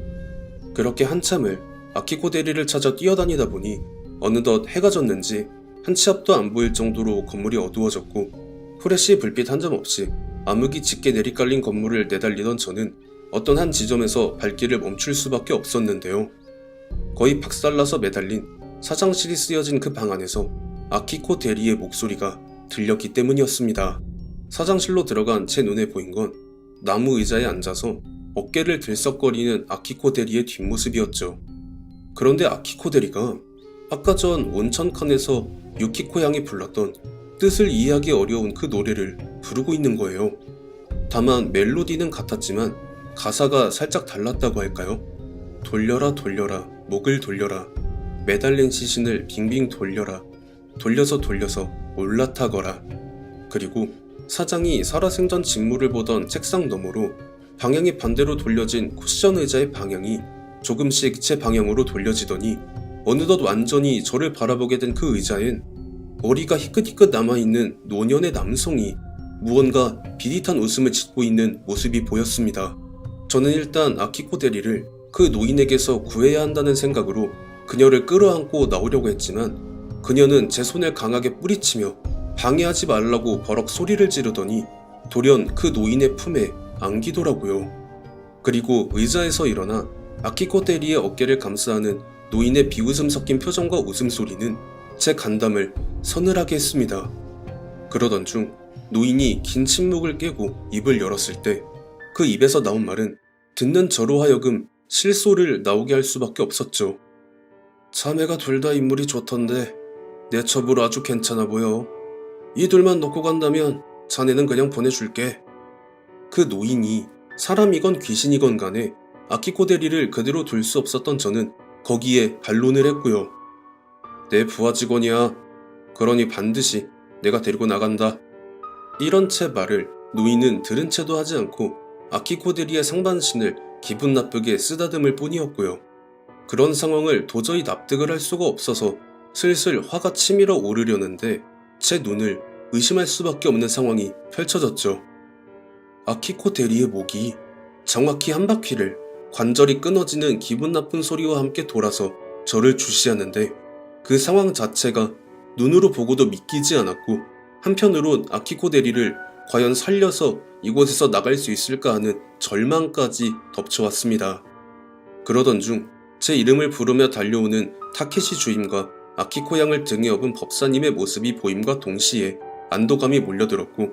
그렇게 한참을 아키코 대리를 찾아 뛰어다니다 보니 어느덧 해가 졌는지 한 치 앞도 안 보일 정도로 건물이 어두워졌고 후레쉬 불빛 한 점 없이 암흑이 짙게 내리깔린 건물을 내달리던 저는 어떤 한 지점에서 발길을 멈출 수밖에 없었는데요. 거의 박살나서 매달린 사장실이 쓰여진 그 방 안에서 아키코 대리의 목소리가 들렸기 때문이었습니다. 사장실로 들어간 제 눈에 보인 건 나무 의자에 앉아서 어깨를 들썩거리는 아키코 대리의 뒷모습이었죠. 그런데 아키코 대리가 아까 전 온천칸에서 유키코 양이 불렀던 뜻을 이해하기 어려운 그 노래를 부르고 있는 거예요. 다만 멜로디는 같았지만 가사가 살짝 달랐다고 할까요? 돌려라 돌려라 목을 돌려라 매달린 시신을 빙빙 돌려라 돌려서 돌려서 올라타거라. 그리고 사장이 살아생전 직무를 보던 책상 너머로 방향이 반대로 돌려진 쿠션 의자의 방향이 조금씩 제 방향으로 돌려지더니 어느덧 완전히 저를 바라보게 된 그 의자엔 머리가 희끗희끗 남아있는 노년의 남성이 무언가 비릿한 웃음을 짓고 있는 모습이 보였습니다. 저는 일단 아키코 대리를 그 노인에게서 구해야 한다는 생각으로 그녀를 끌어안고 나오려고 했지만 그녀는 제 손을 강하게 뿌리치며 방해하지 말라고 버럭 소리를 지르더니 돌연 그 노인의 품에 안기더라고요. 그리고 의자에서 일어나 아키코 대리의 어깨를 감싸는 노인의 비웃음 섞인 표정과 웃음소리는 제 간담을 서늘하게 했습니다. 그러던 중 노인이 긴 침묵을 깨고 입을 열었을 때 그 입에서 나온 말은 듣는 저로 하여금 실소를 나오게 할 수밖에 없었죠. 자매가 둘 다 인물이 좋던데 내 첩으로 아주 괜찮아 보여. 이 둘만 놓고 간다면 자네는 그냥 보내줄게. 그 노인이 사람이건 귀신이건 간에 아키코 대리를 그대로 둘 수 없었던 저는 거기에 반론을 했고요. 내 부하 직원이야. 그러니 반드시 내가 데리고 나간다. 이런 채 말을 노인은 들은 채도 하지 않고 아키코 대리의 상반신을 기분 나쁘게 쓰다듬을 뿐이었고요. 그런 상황을 도저히 납득을 할 수가 없어서 슬슬 화가 치밀어 오르려는데 제 눈을 의심할 수밖에 없는 상황이 펼쳐졌죠. 아키코 대리의 목이 정확히 한 바퀴를 관절이 끊어지는 기분 나쁜 소리와 함께 돌아서 저를 주시하는데 그 상황 자체가 눈으로 보고도 믿기지 않았고 한편으론 아키코 대리를 과연 살려서 이곳에서 나갈 수 있을까 하는 절망까지 덮쳐왔습니다. 그러던 중 제 이름을 부르며 달려오는 타케시 주임과 아키코 양을 등에 업은 법사님의 모습이 보임과 동시에 안도감이 몰려들었고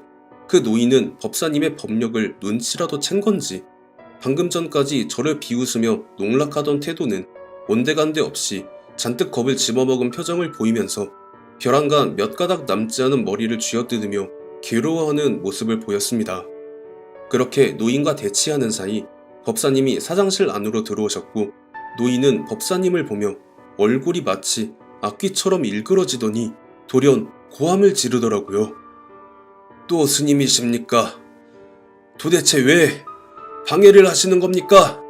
그 노인은 법사님의 법력을 눈치라도 챈 건지 방금 전까지 저를 비웃으며 농락하던 태도는 온데간데 없이 잔뜩 겁을 집어먹은 표정을 보이면서 벼랑간 몇 가닥 남지 않은 머리를 쥐어뜯으며 괴로워하는 모습을 보였습니다. 그렇게 노인과 대치하는 사이 법사님이 사장실 안으로 들어오셨고 노인은 법사님을 보며 얼굴이 마치 악귀처럼 일그러지더니 돌연 고함을 지르더라고요. 또 스님이십니까? 도대체 왜 방해를 하시는 겁니까?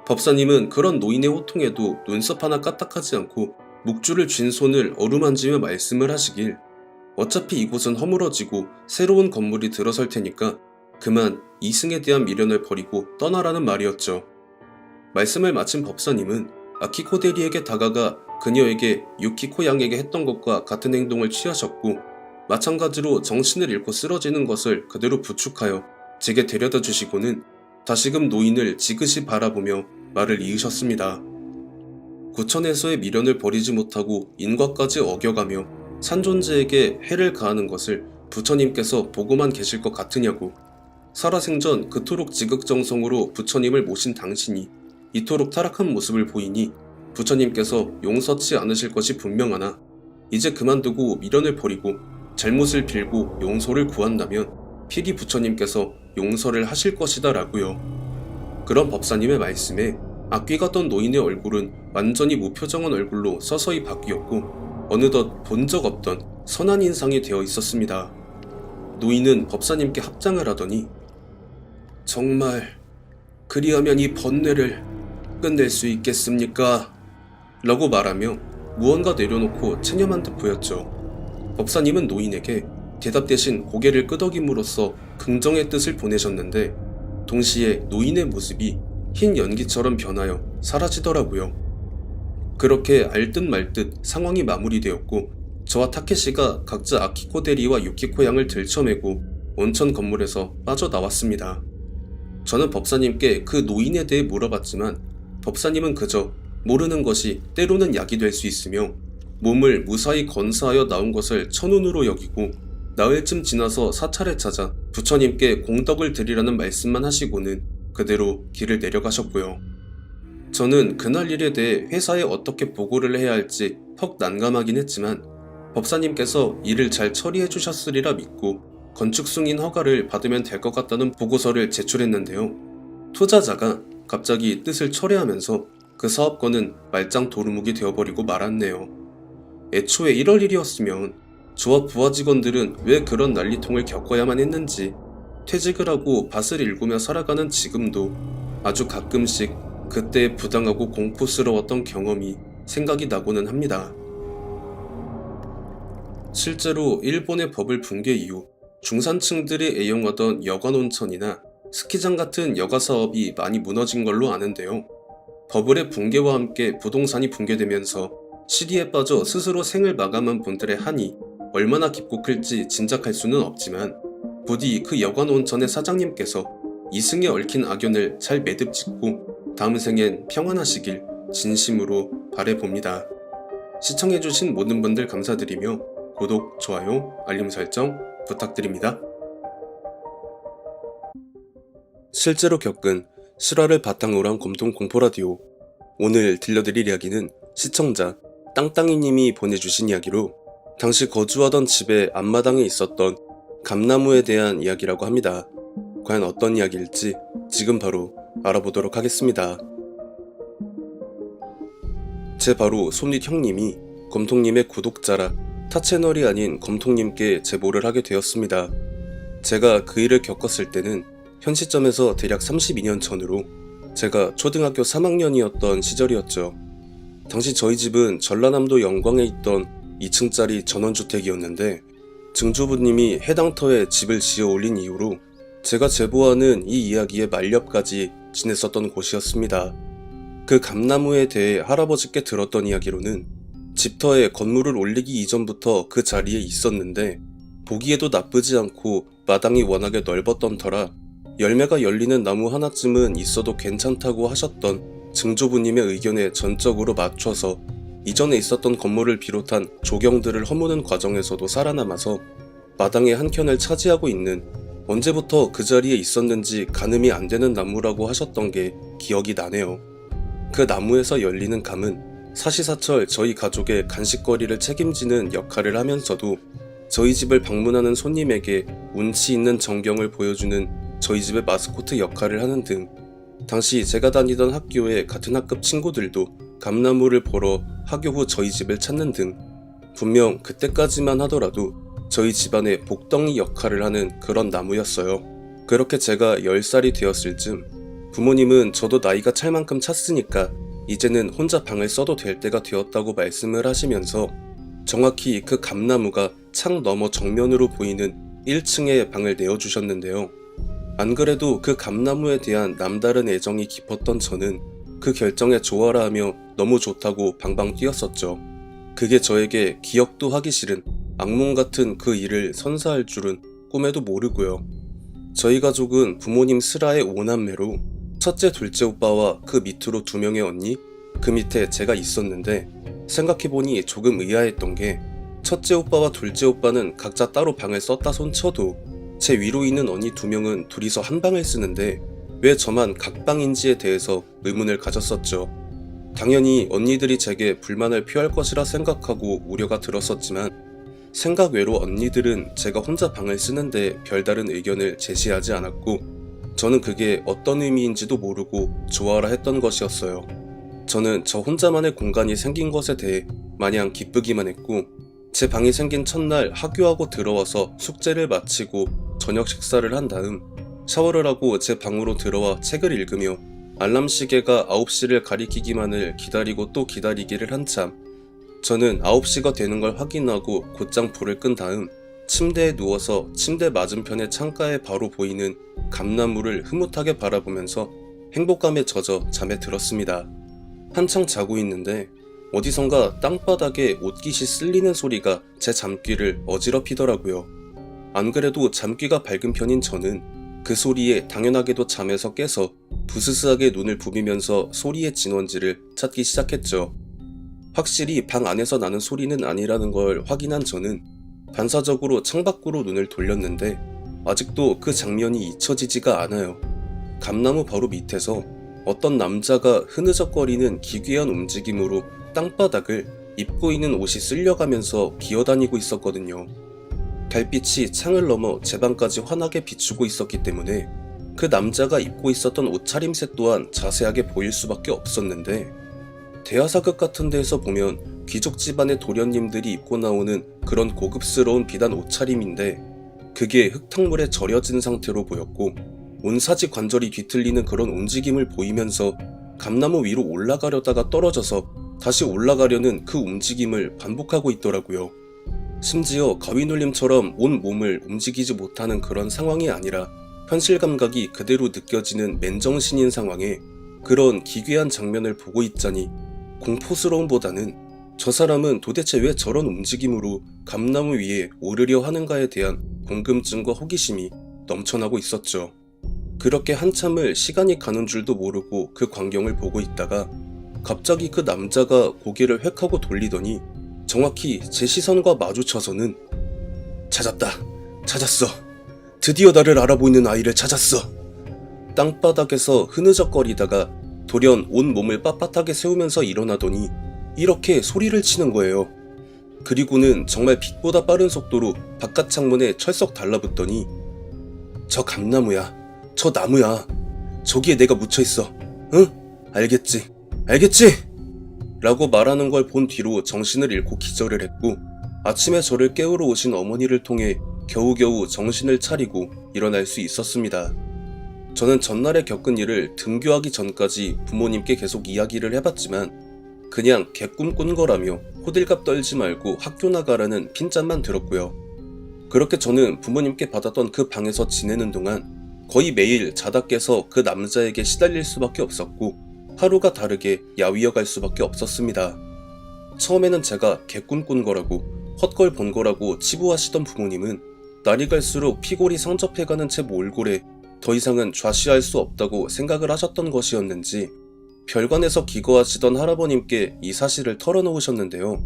법사님은 그런 노인의 호통에도 눈썹 하나 까딱하지 않고 묵주를 쥔 손을 어루만지며 말씀을 하시길 어차피 이곳은 허물어지고 새로운 건물이 들어설 테니까 그만 이승에 대한 미련을 버리고 떠나라는 말이었죠. 말씀을 마친 법사님은 아키코 대리에게 다가가 그녀에게 유키코 양에게 했던 것과 같은 행동을 취하셨고 마찬가지로 정신을 잃고 쓰러지는 것을 그대로 부축하여 제게 데려다 주시고는 다시금 노인을 지그시 바라보며 말을 이으셨습니다. 구천에서의 미련을 버리지 못하고 인과까지 어겨가며 산존재에게 해를 가하는 것을 부처님께서 보고만 계실 것 같으냐고. 살아생전 그토록 지극정성으로 부처님을 모신 당신이 이토록 타락한 모습을 보이니 부처님께서 용서치 않으실 것이 분명하나 이제 그만두고 미련을 버리고 잘못을 빌고 용서를 구한다면 필히 부처님께서 용서를 하실 것이다 라고요. 그런 법사님의 말씀에 악귀 같던 노인의 얼굴은 완전히 무표정한 얼굴로 서서히 바뀌었고 어느덧 본 적 없던 선한 인상이 되어 있었습니다. 노인은 법사님께 합장을 하더니 정말 그리하면 이 번뇌를 끝낼 수 있겠습니까? 라고 말하며 무언가 내려놓고 체념한 듯 보였죠. 법사님은 노인에게 대답 대신 고개를 끄덕임으로써 긍정의 뜻을 보내셨는데 동시에 노인의 모습이 흰 연기처럼 변하여 사라지더라고요. 그렇게 알듯 말듯 상황이 마무리되었고 저와 타케시가 각자 아키코 대리와 유키코 양을 들쳐매고 온천 건물에서 빠져나왔습니다. 저는 법사님께 그 노인에 대해 물어봤지만 법사님은 그저 모르는 것이 때로는 약이 될 수 있으며 몸을 무사히 건사하여 나온 것을 천운으로 여기고 나흘쯤 지나서 사찰에 찾아 부처님께 공덕을 드리라는 말씀만 하시고는 그대로 길을 내려가셨고요. 저는 그날 일에 대해 회사에 어떻게 보고를 해야 할지 퍽 난감하긴 했지만 법사님께서 일을 잘 처리해 주셨으리라 믿고 건축승인 허가를 받으면 될 것 같다는 보고서를 제출했는데요. 투자자가 갑자기 뜻을 철회하면서 그 사업권은 말짱 도루묵이 되어버리고 말았네요. 애초에 1월 일이었으면 저와 부하 직원들은 왜 그런 난리통을 겪어야만 했는지 퇴직을 하고 밭을 일구며 살아가는 지금도 아주 가끔씩 그때의 부당하고 공포스러웠던 경험이 생각이 나고는 합니다. 실제로 일본의 버블 붕괴 이후 중산층들이 애용하던 여관 온천이나 스키장 같은 여가 사업이 많이 무너진 걸로 아는데요. 버블의 붕괴와 함께 부동산이 붕괴되면서 시리에 빠져 스스로 생을 마감한 분들의 한이 얼마나 깊고 클지 짐작할 수는 없지만 부디 그 여관 온천의 사장님께서 이승에 얽힌 악연을 잘 매듭짓고 다음 생엔 평안하시길 진심으로 바라봅니다. 시청해주신 모든 분들 감사드리며 구독, 좋아요, 알림 설정 부탁드립니다. 실제로 겪은 실화를 바탕으로 한 검통 공포라디오. 오늘 들려드릴 이야기는 시청자 땅땅이님이 보내주신 이야기로 당시 거주하던 집의 앞마당에 있었던 감나무에 대한 이야기라고 합니다. 과연 어떤 이야기일지 지금 바로 알아보도록 하겠습니다. 제 바로 손윗 형님이 검통님의 구독자라 타 채널이 아닌 검통님께 제보를 하게 되었습니다. 제가 그 일을 겪었을 때는 현 시점에서 대략 32년 전으로 제가 초등학교 3학년이었던 시절이었죠. 당시 저희 집은 전라남도 영광에 있던 2층짜리 전원주택이었는데 증조부님이 해당 터에 집을 지어 올린 이후로 제가 제보하는 이 이야기의 만렵까지 지냈었던 곳이었습니다. 그 감나무에 대해 할아버지께 들었던 이야기로는 집터에 건물을 올리기 이전부터 그 자리에 있었는데 보기에도 나쁘지 않고 마당이 워낙에 넓었던 터라 열매가 열리는 나무 하나쯤은 있어도 괜찮다고 하셨던 증조부님의 의견에 전적으로 맞춰서 이전에 있었던 건물을 비롯한 조경들을 허무는 과정에서도 살아남아서 마당의 한 켠을 차지하고 있는 언제부터 그 자리에 있었는지 가늠이 안 되는 나무라고 하셨던 게 기억이 나네요. 그 나무에서 열리는 감은 사시사철 저희 가족의 간식거리를 책임지는 역할을 하면서도 저희 집을 방문하는 손님에게 운치 있는 정경을 보여주는 저희 집의 마스코트 역할을 하는 등 당시 제가 다니던 학교의 같은 학급 친구들도 감나무를 보러 학교 후 저희 집을 찾는 등 분명 그때까지만 하더라도 저희 집안의 복덩이 역할을 하는 그런 나무였어요. 그렇게 제가 10살이 되었을 즈음 부모님은 저도 나이가 찰 만큼 찼으니까 이제는 혼자 방을 써도 될 때가 되었다고 말씀을 하시면서 정확히 그 감나무가 창 너머 정면으로 보이는 1층에 방을 내어주셨는데요. 안 그래도 그 감나무에 대한 남다른 애정이 깊었던 저는 그 결정에 좋아라 하며 너무 좋다고 방방 뛰었었죠. 그게 저에게 기억도 하기 싫은 악몽 같은 그 일을 선사할 줄은 꿈에도 모르고요. 저희 가족은 부모님 슬하의 5남매로 첫째, 둘째 오빠와 그 밑으로 2명의 언니, 그 밑에 제가 있었는데 생각해보니 조금 의아했던 게 첫째 오빠와 둘째 오빠는 각자 따로 방을 썼다 손쳐도 제 위로 있는 언니 2명은 둘이서 한 방을 쓰는데 왜 저만 각방인지에 대해서 의문을 가졌었죠. 당연히 언니들이 제게 불만을 표할 것이라 생각하고 우려가 들었었지만 생각 외로 언니들은 제가 혼자 방을 쓰는데 별다른 의견을 제시하지 않았고 저는 그게 어떤 의미인지도 모르고 좋아라 했던 것이었어요. 저는 저 혼자만의 공간이 생긴 것에 대해 마냥 기쁘기만 했고 제 방이 생긴 첫날 하교하고 들어와서 숙제를 마치고 저녁 식사를 한 다음 샤워를 하고 제 방으로 들어와 책을 읽으며 알람 시계가 9시를 가리키기만을 기다리고 또 기다리기를 한참 저는 9시가 되는 걸 확인하고 곧장 불을 끈 다음 침대에 누워서 침대 맞은편의 창가에 바로 보이는 감나무를 흐뭇하게 바라보면서 행복감에 젖어 잠에 들었습니다. 한창 자고 있는데 어디선가 땅바닥에 옷깃이 쓸리는 소리가 제 잠귀를 어지럽히더라고요. 안 그래도 잠귀가 밝은 편인 저는 그 소리에 당연하게도 잠에서 깨서 부스스하게 눈을 부비면서 소리의 진원지를 찾기 시작했죠. 확실히 방 안에서 나는 소리는 아니라는 걸 확인한 저는 반사적으로 창밖으로 눈을 돌렸는데 아직도 그 장면이 잊혀지지가 않아요. 감나무 바로 밑에서 어떤 남자가 흐느적거리는 기괴한 움직임으로 땅바닥을 입고 있는 옷이 쓸려가면서 기어다니고 있었거든요. 달빛이 창을 넘어 제 방까지 환하게 비추고 있었기 때문에 그 남자가 입고 있었던 옷차림새 또한 자세하게 보일 수밖에 없었는데 대하사극 같은 데에서 보면 귀족 집안의 도련님들이 입고 나오는 그런 고급스러운 비단 옷차림인데 그게 흙탕물에 절여진 상태로 보였고 온사지 관절이 뒤틀리는 그런 움직임을 보이면서 감나무 위로 올라가려다가 떨어져서 다시 올라가려는 그 움직임을 반복하고 있더라고요. 심지어 가위눌림처럼 온 몸을 움직이지 못하는 그런 상황이 아니라 현실 감각이 그대로 느껴지는 맨정신인 상황에 그런 기괴한 장면을 보고 있자니 공포스러움보다는 저 사람은 도대체 왜 저런 움직임으로 감나무 위에 오르려 하는가에 대한 궁금증과 호기심이 넘쳐나고 있었죠. 그렇게 한참을 시간이 가는 줄도 모르고 그 광경을 보고 있다가 갑자기 그 남자가 고개를 획 하고 돌리더니 정확히 제 시선과 마주쳐서는 찾았다 찾았어. 드디어 나를 알아보이는 아이를 찾았어. 땅바닥에서 흐느적거리다가 돌연 온 몸을 빳빳하게 세우면서 일어나더니 이렇게 소리를 치는 거예요. 그리고는 정말 빛보다 빠른 속도로 바깥 창문에 철썩 달라붙더니 저 감나무야. 저 나무야. 저기에 내가 묻혀있어. 응? 알겠지? 알겠지? 라고 말하는 걸 본 뒤로 정신을 잃고 기절을 했고 아침에 저를 깨우러 오신 어머니를 통해 겨우겨우 정신을 차리고 일어날 수 있었습니다. 저는 전날에 겪은 일을 등교하기 전까지 부모님께 계속 이야기를 해봤지만 그냥 개꿈 꾼 거라며 호들갑 떨지 말고 학교 나가라는 핀잔만 들었고요. 그렇게 저는 부모님께 받았던 그 방에서 지내는 동안 거의 매일 자다 깨서 그 남자에게 시달릴 수밖에 없었고 하루가 다르게 야위어 갈 수밖에 없었습니다. 처음에는 제가 개꿈 꾼 거라고 헛걸 본 거라고 치부하시던 부모님은 날이 갈수록 피골이 성접해가는 제 몰골에 더 이상은 좌시할 수 없다고 생각을 하셨던 것이었는지 별관에서 기거하시던 할아버님께 이 사실을 털어놓으셨는데요.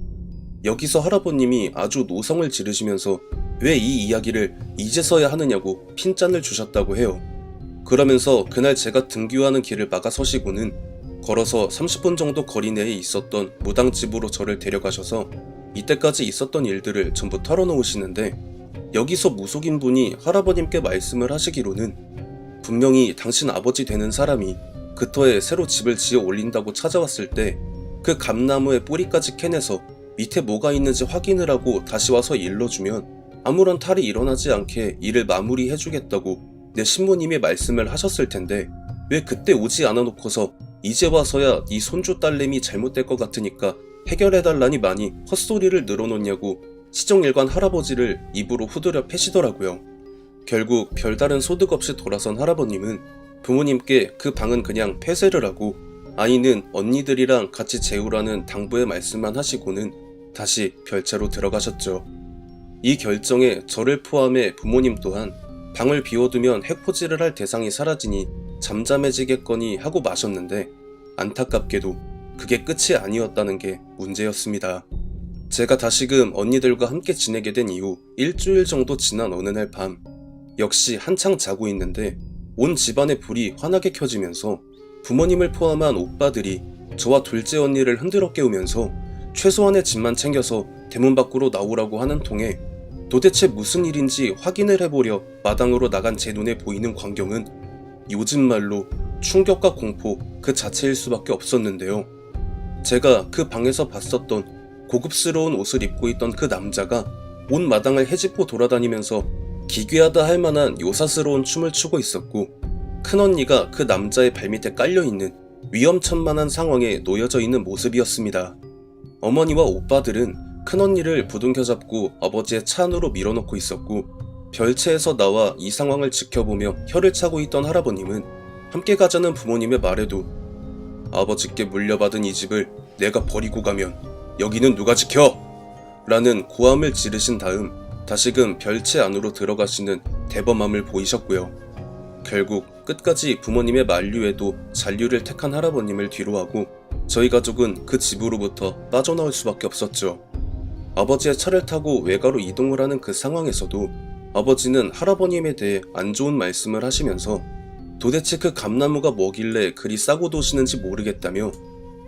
여기서 할아버님이 아주 노성을 지르시면서 왜 이 이야기를 이제서야 하느냐고 핀잔을 주셨다고 해요. 그러면서 그날 제가 등교하는 길을 막아서시고는 걸어서 30분 정도 거리 내에 있었던 무당집으로 저를 데려가셔서 이때까지 있었던 일들을 전부 털어놓으시는데 여기서 무속인 분이 할아버님께 말씀을 하시기로는 분명히 당신 아버지 되는 사람이 그 터에 새로 집을 지어 올린다고 찾아왔을 때 그 감나무의 뿌리까지 캐내서 밑에 뭐가 있는지 확인을 하고 다시 와서 일러주면 아무런 탈이 일어나지 않게 일을 마무리해주겠다고 내 신부님이 말씀을 하셨을 텐데 왜 그때 오지 않아 놓고서 이제 와서야 네 손주 딸내미 잘못될 것 같으니까 해결해달라니 많이 헛소리를 늘어놓냐고 시정일관 할아버지를 입으로 후드려 패시더라고요. 결국 별다른 소득 없이 돌아선 할아버님은 부모님께 그 방은 그냥 폐쇄를 하고 아이는 언니들이랑 같이 재우라는 당부의 말씀만 하시고는 다시 별채로 들어가셨죠. 이 결정에 저를 포함해 부모님 또한 방을 비워두면 해코지를 할 대상이 사라지니 잠잠해지겠거니 하고 마셨는데 안타깝게도 그게 끝이 아니었다는 게 문제였습니다. 제가 다시금 언니들과 함께 지내게 된 이후 일주일 정도 지난 어느 날 밤 역시 한창 자고 있는데 온 집안의 불이 환하게 켜지면서 부모님을 포함한 오빠들이 저와 둘째 언니를 흔들어 깨우면서 최소한의 짐만 챙겨서 대문 밖으로 나오라고 하는 통에 도대체 무슨 일인지 확인을 해보려 마당으로 나간 제 눈에 보이는 광경은 요즘 말로 충격과 공포 그 자체일 수밖에 없었는데요. 제가 그 방에서 봤었던 고급스러운 옷을 입고 있던 그 남자가 온 마당을 헤집고 돌아다니면서 기괴하다 할 만한 요사스러운 춤을 추고 있었고 큰언니가 그 남자의 발밑에 깔려있는 위험천만한 상황에 놓여져 있는 모습이었습니다. 어머니와 오빠들은 큰언니를 부둥켜 잡고 아버지의 차 안으로 밀어넣고 있었고 별채에서 나와 이 상황을 지켜보며 혀를 차고 있던 할아버님은 함께 가자는 부모님의 말에도 아버지께 물려받은 이 집을 내가 버리고 가면 여기는 누가 지켜? 라는 고함을 지르신 다음 다시금 별채 안으로 들어가시는 대범함을 보이셨고요. 결국 끝까지 부모님의 만류에도 잔류를 택한 할아버님을 뒤로하고 저희 가족은 그 집으로부터 빠져나올 수밖에 없었죠. 아버지의 차를 타고 외가로 이동을 하는 그 상황에서도 아버지는 할아버님에 대해 안 좋은 말씀을 하시면서 도대체 그 감나무가 뭐길래 그리 싸고 도시는지 모르겠다며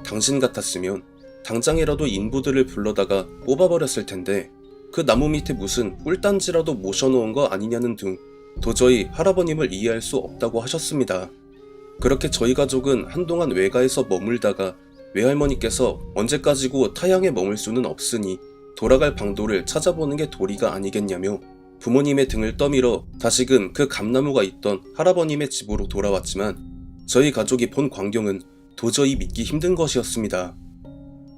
당신 같았으면 당장이라도 인부들을 불러다가 뽑아버렸을 텐데 그 나무 밑에 무슨 꿀단지라도 모셔놓은 거 아니냐는 등 도저히 할아버님을 이해할 수 없다고 하셨습니다. 그렇게 저희 가족은 한동안 외가에서 머물다가 외할머니께서 언제까지고 타향에 머물 수는 없으니 돌아갈 방도를 찾아보는 게 도리가 아니겠냐며 부모님의 등을 떠밀어 다시금 그 감나무가 있던 할아버님의 집으로 돌아왔지만 저희 가족이 본 광경은 도저히 믿기 힘든 것이었습니다.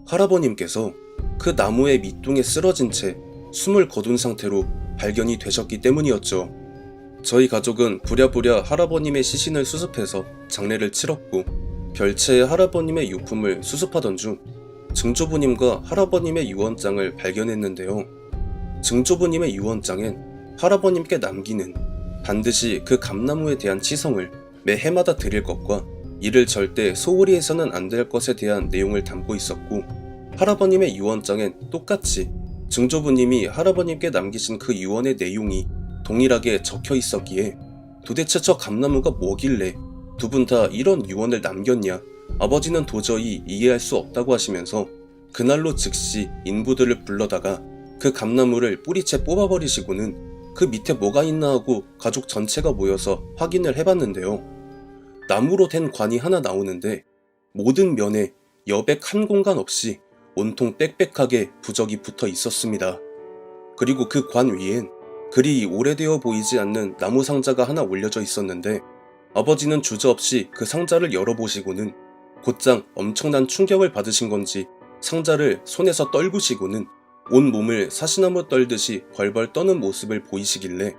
할아버님께서 그 나무의 밑둥에 쓰러진 채 숨을 거둔 상태로 발견이 되셨기 때문이었죠. 저희 가족은 부랴부랴 할아버님의 시신을 수습해서 장례를 치렀고 별채의 할아버님의 유품을 수습하던 중 증조부님과 할아버님의 유언장을 발견했는데요. 증조부님의 유언장엔 할아버님께 남기는 반드시 그 감나무에 대한 치성을 매 해마다 드릴 것과 이를 절대 소홀히 해서는 안 될 것에 대한 내용을 담고 있었고 할아버님의 유언장엔 똑같이 증조부님이 할아버님께 남기신 그 유언의 내용이 동일하게 적혀 있었기에 도대체 저 감나무가 뭐길래 두 분 다 이런 유언을 남겼냐, 아버지는 도저히 이해할 수 없다고 하시면서 그날로 즉시 인부들을 불러다가 그 감나무를 뿌리채 뽑아버리시고는 그 밑에 뭐가 있나 하고 가족 전체가 모여서 확인을 해봤는데요. 나무로 된 관이 하나 나오는데 모든 면에 여백 한 공간 없이 온통 빽빽하게 부적이 붙어 있었습니다. 그리고 그 관 위엔 그리 오래되어 보이지 않는 나무 상자가 하나 올려져 있었는데 아버지는 주저없이 그 상자를 열어보시고는 곧장 엄청난 충격을 받으신 건지 상자를 손에서 떨구시고는 온 몸을 사시나무 떨듯이 벌벌 떠는 모습을 보이시길래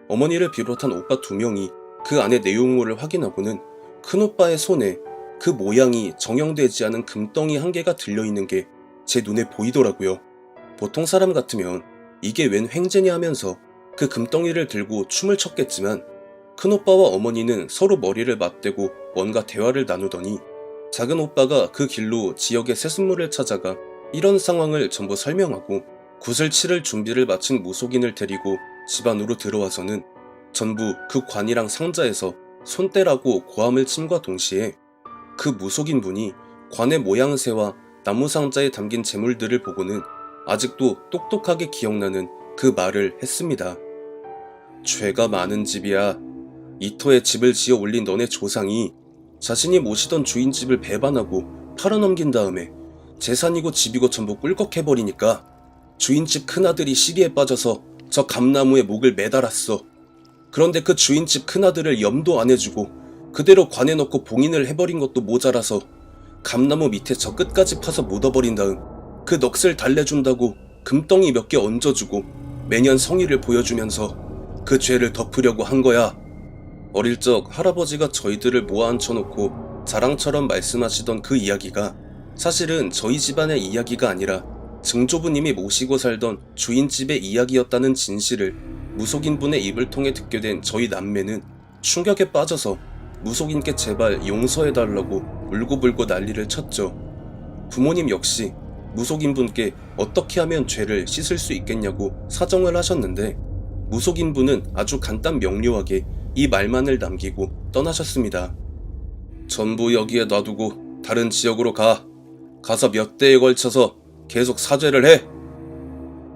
어머니를 비롯한 오빠 2명이 그 안의 내용물을 확인하고는 큰오빠의 손에 그 모양이 정형되지 않은 금덩이 한 개가 들려있는 게 제 눈에 보이더라고요. 보통 사람 같으면 이게 웬 횡재냐 하면서 그 금덩이를 들고 춤을 췄겠지만 큰오빠와 어머니는 서로 머리를 맞대고 뭔가 대화를 나누더니 작은 오빠가 그 길로 지역의 새순물을 찾아가 이런 상황을 전부 설명하고 굿을 치를 준비를 마친 무속인을 데리고 집 안으로 들어와서는 전부 그 관이랑 상자에서 손떼라고 고함을 침과 동시에 그 무속인 분이 관의 모양새와 나무 상자에 담긴 재물들을 보고는 아직도 똑똑하게 기억나는 그 말을 했습니다. 죄가 많은 집이야. 이터에 집을 지어 올린 너네 조상이 자신이 모시던 주인집을 배반하고 팔아넘긴 다음에 재산이고 집이고 전부 꿀꺽해버리니까 주인집 큰아들이 시기에 빠져서 저 감나무에 목을 매달았어. 그런데 그 주인집 큰아들을 염도 안 해주고 그대로 관에 넣고 봉인을 해버린 것도 모자라서 감나무 밑에 저 끝까지 파서 묻어버린 다음 그 넋을 달래준다고 금덩이 몇 개 얹어주고 매년 성의를 보여주면서 그 죄를 덮으려고 한 거야. 어릴 적 할아버지가 저희들을 모아 앉혀놓고 자랑처럼 말씀하시던 그 이야기가 사실은 저희 집안의 이야기가 아니라 증조부님이 모시고 살던 주인집의 이야기였다는 진실을 무속인분의 입을 통해 듣게 된 저희 남매는 충격에 빠져서 무속인께 제발 용서해달라고 울고불고 난리를 쳤죠. 부모님 역시 무속인분께 어떻게 하면 죄를 씻을 수 있겠냐고 사정을 하셨는데 무속인분은 아주 간단 명료하게 이 말만을 남기고 떠나셨습니다. 전부 여기에 놔두고 다른 지역으로 가서 몇 대에 걸쳐서 계속 사죄를 해.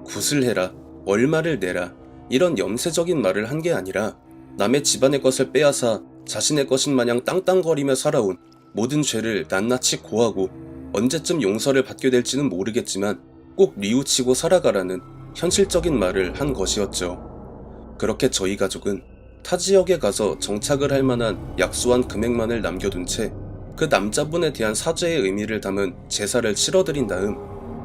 굿을 해라, 얼마를 내라 이런 염세적인 말을 한 게 아니라 남의 집안의 것을 빼앗아 자신의 것인 마냥 땅땅거리며 살아온 모든 죄를 낱낱이 고하고 언제쯤 용서를 받게 될지는 모르겠지만 꼭 뉘우치고 살아가라는 현실적인 말을 한 것이었죠. 그렇게 저희 가족은 타 지역에 가서 정착을 할 만한 약소한 금액만을 남겨둔 채 그 남자분에 대한 사죄의 의미를 담은 제사를 치러드린 다음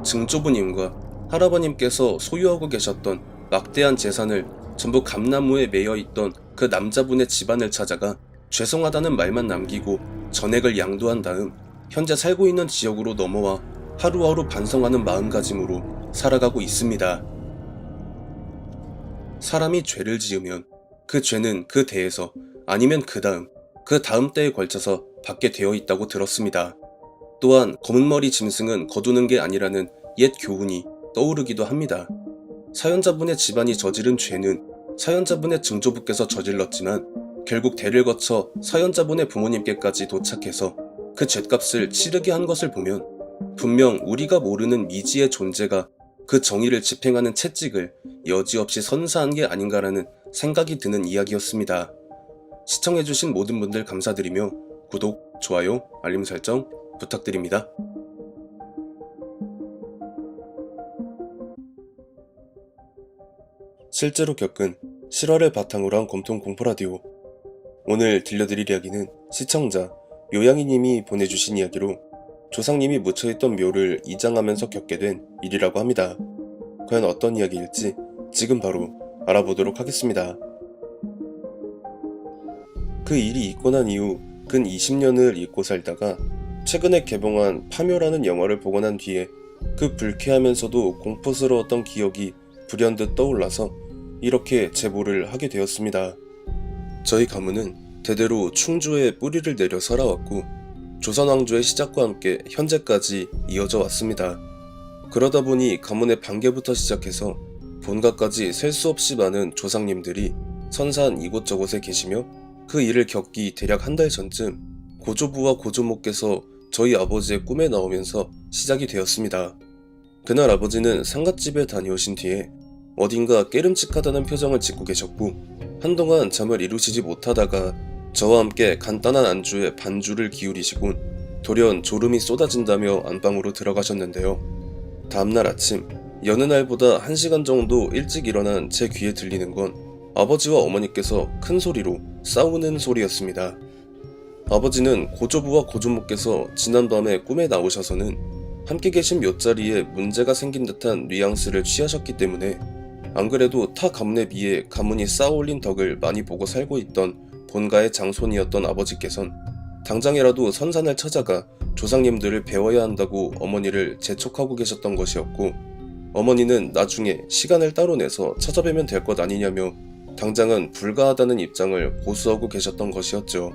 증조부님과 할아버님께서 소유하고 계셨던 막대한 재산을 전부 감나무에 매여있던 그 남자분의 집안을 찾아가 죄송하다는 말만 남기고 전액을 양도한 다음 현재 살고 있는 지역으로 넘어와 하루하루 반성하는 마음가짐으로 살아가고 있습니다. 사람이 죄를 지으면 그 죄는 그 대에서 아니면 그 다음 때에 걸쳐서 받게 되어 있다고 들었습니다. 또한 검은머리 짐승은 거두는 게 아니라는 옛 교훈이 떠오르기도 합니다. 사연자분의 집안이 저지른 죄는 사연자분의 증조부께서 저질렀지만 결국 대를 거쳐 사연자분의 부모님께까지 도착해서 그 죗값을 치르게 한 것을 보면 분명 우리가 모르는 미지의 존재가 그 정의를 집행하는 채찍을 여지없이 선사한 게 아닌가라는 생각이 드는 이야기였습니다. 시청해주신 모든 분들 감사드리며 구독, 좋아요, 알림 설정 부탁드립니다. 실제로 겪은 실화를 바탕으로 한 검통 공포라디오. 오늘 들려드릴 이야기는 시청자 묘양이님이 보내주신 이야기로 조상님이 묻혀있던 묘를 이장하면서 겪게 된 일이라고 합니다. 과연 어떤 이야기일지 지금 바로 알아보도록 하겠습니다. 그 일이 있고 난 이후 근 20년을 잊고 살다가 최근에 개봉한 파묘라는 영화를 보고 난 뒤에 그 불쾌하면서도 공포스러웠던 기억이 불현듯 떠올라서 이렇게 제보를 하게 되었습니다. 저희 가문은 대대로 충주에 뿌리를 내려 살아왔고 조선왕조의 시작과 함께 현재까지 이어져 왔습니다. 그러다 보니 가문의 반개부터 시작해서 본가까지 셀 수 없이 많은 조상님들이 선산 이곳저곳에 계시며 그 일을 겪기 대략 한 달 전쯤 고조부와 고조모께서 저희 아버지의 꿈에 나오면서 시작이 되었습니다. 그날 아버지는 상갓집에 다녀오신 뒤에 어딘가 깨름칙하다는 표정을 짓고 계셨고 한동안 잠을 이루시지 못하다가 저와 함께 간단한 안주에 반주를 기울이시곤 돌연 졸음이 쏟아진다며 안방으로 들어가셨는데요. 다음날 아침 여느 날보다 1시간 정도 일찍 일어난 제 귀에 들리는 건 아버지와 어머니께서 큰 소리로 싸우는 소리였습니다. 아버지는 고조부와 고조모께서 지난밤에 꿈에 나오셔서는 함께 계신 묫자리에 문제가 생긴 듯한 뉘앙스를 취하셨기 때문에 안 그래도 타 가문에 비해 가문이 쌓아올린 덕을 많이 보고 살고 있던 본가의 장손이었던 아버지께선 당장이라도 선산을 찾아가 조상님들을 배워야 한다고 어머니를 재촉하고 계셨던 것이었고, 어머니는 나중에 시간을 따로 내서 찾아뵈면 될 것 아니냐며 당장은 불가하다는 입장을 고수하고 계셨던 것이었죠.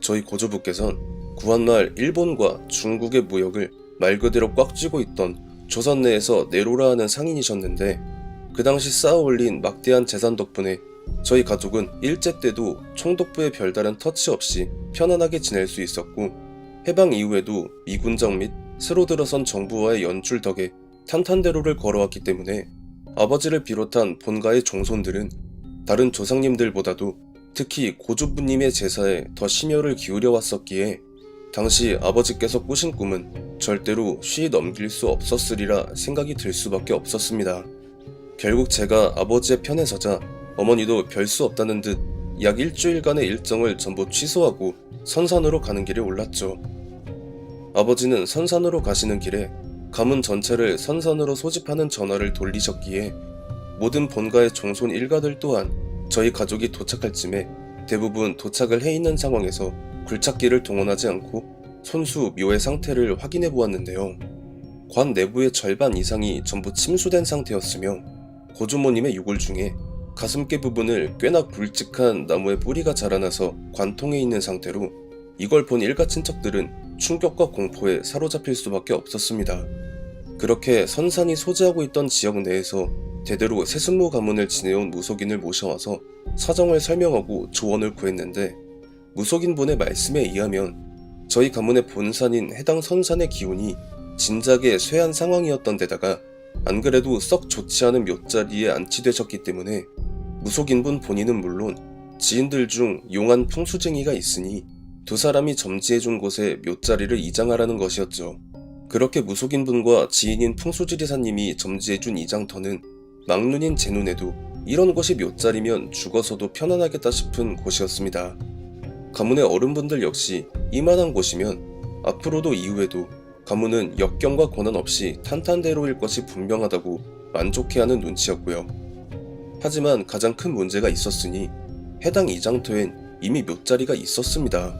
저희 고조부께선 구한말 일본과 중국의 무역을 말 그대로 꽉 쥐고 있던 조선 내에서 내로라 하는 상인이셨는데, 그 당시 쌓아올린 막대한 재산 덕분에 저희 가족은 일제 때도 총독부의 별다른 터치 없이 편안하게 지낼 수 있었고, 해방 이후에도 미군정 및 새로 들어선 정부와의 연출 덕에 탄탄대로를 걸어왔기 때문에 아버지를 비롯한 본가의 종손들은 다른 조상님들보다도 특히 고조부님의 제사에 더 심혈을 기울여 왔었기에 당시 아버지께서 꾸신 꿈은 절대로 쉬이 넘길 수 없었으리라 생각이 들 수밖에 없었습니다. 결국 제가 아버지의 편에 서자 어머니도 별 수 없다는 듯 약 일주일간의 일정을 전부 취소하고 선산으로 가는 길에 올랐죠. 아버지는 선산으로 가시는 길에 가문 전체를 선산으로 소집하는 전화를 돌리셨기에 모든 본가의 종손 일가들 또한 저희 가족이 도착할 쯤에 대부분 도착을 해 있는 상황에서 굴착기를 동원하지 않고 손수 묘의 상태를 확인해 보았는데요. 관 내부의 절반 이상이 전부 침수된 상태였으며 고조모님의 유골 중에 가슴께 부분을 꽤나 굵직한 나무의 뿌리가 자라나서 관통해 있는 상태로 이걸 본 일가 친척들은 충격과 공포에 사로잡힐 수밖에 없었습니다. 그렇게 선산이 소재하고 있던 지역 내에서 대대로 세순모 가문을 지내온 무속인을 모셔와서 사정을 설명하고 조언을 구했는데, 무속인분의 말씀에 의하면 저희 가문의 본산인 해당 선산의 기운이 진작에 쇠한 상황이었던 데다가 안 그래도 썩 좋지 않은 묫자리에 안치되셨기 때문에 무속인분 본인은 물론 지인들 중 용한 풍수쟁이가 있으니 두 사람이 점지해준 곳에 묫자리를 이장하라는 것이었죠. 그렇게 무속인분과 지인인 풍수지리사님이 점지해준 이장터는 막눈인 제 눈에도 이런 곳이 묫자리면 죽어서도 편안하겠다 싶은 곳이었습니다. 가문의 어른분들 역시 이만한 곳이면 앞으로도 이후에도 가문은 역경과 고난 없이 탄탄대로일 것이 분명하다고 만족해하는 눈치였고요. 하지만 가장 큰 문제가 있었으니 해당 이장터엔 이미 묫자리가 있었습니다.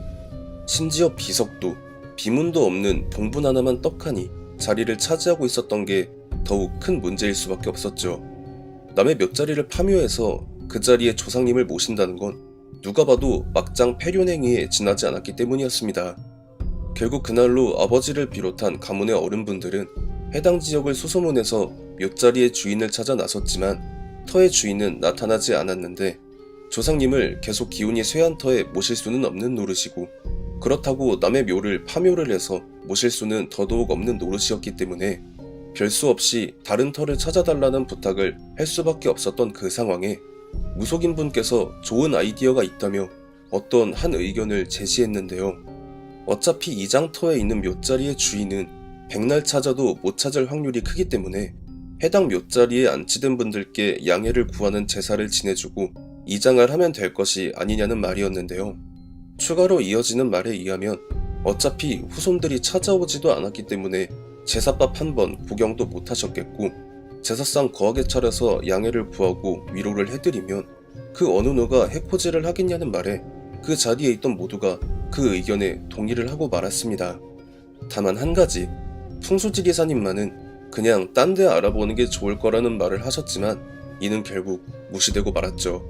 심지어 비석도 비문도 없는 봉분 하나만 떡하니 자리를 차지하고 있었던 게 더욱 큰 문제일 수밖에 없었죠. 남의 묫자리를 파묘해서 그 자리에 조상님을 모신다는 건 누가 봐도 막장 폐륜행위에 지나지 않았기 때문이었습니다. 결국 그날로 아버지를 비롯한 가문의 어른분들은 해당 지역을 수소문해서 묫자리의 주인을 찾아 나섰지만 터의 주인은 나타나지 않았는데, 조상님을 계속 기운이 쇠한 터에 모실 수는 없는 노릇이고, 그렇다고 남의 묘를 파묘를 해서 모실 수는 더더욱 없는 노릇이었기 때문에 별 수 없이 다른 터를 찾아달라는 부탁을 할 수밖에 없었던 그 상황에 무속인분께서 좋은 아이디어가 있다며 어떤 한 의견을 제시했는데요. 어차피 이장터에 있는 묫자리의 주인은 백날 찾아도 못 찾을 확률이 크기 때문에 해당 묫자리에 안치된 분들께 양해를 구하는 제사를 지내주고 이장을 하면 될 것이 아니냐는 말이었는데요. 추가로 이어지는 말에 의하면 어차피 후손들이 찾아오지도 않았기 때문에 제사밥 한 번 구경도 못 하셨겠고, 제사상 거하게 차려서 양해를 구하고 위로를 해드리면 그 어느 누가 해코지를 하겠냐는 말에 그 자리에 있던 모두가 그 의견에 동의를 하고 말았습니다. 다만 한 가지, 풍수지리사님만은 그냥 딴 데 알아보는 게 좋을 거라는 말을 하셨지만 이는 결국 무시되고 말았죠.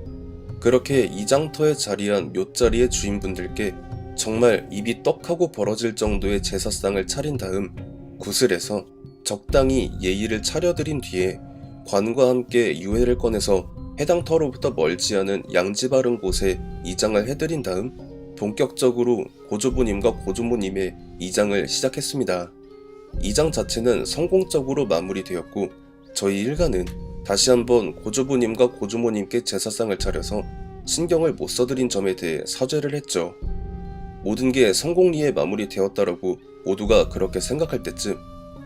그렇게 이장터에 자리한 묫자리의 주인분들께 정말 입이 떡하고 벌어질 정도의 제사상을 차린 다음 구슬에서 적당히 예의를 차려드린 뒤에 관과 함께 유해를 꺼내서 해당 터로부터 멀지 않은 양지바른 곳에 이장을 해드린 다음 본격적으로 고조부님과 고조모님의 이장을 시작했습니다. 이장 자체는 성공적으로 마무리되었고 저희 일가는 다시 한번 고조부님과 고조모님께 제사상을 차려서 신경을 못 써드린 점에 대해 사죄를 했죠. 모든 게 성공리에 마무리되었다라고 모두가 그렇게 생각할 때쯤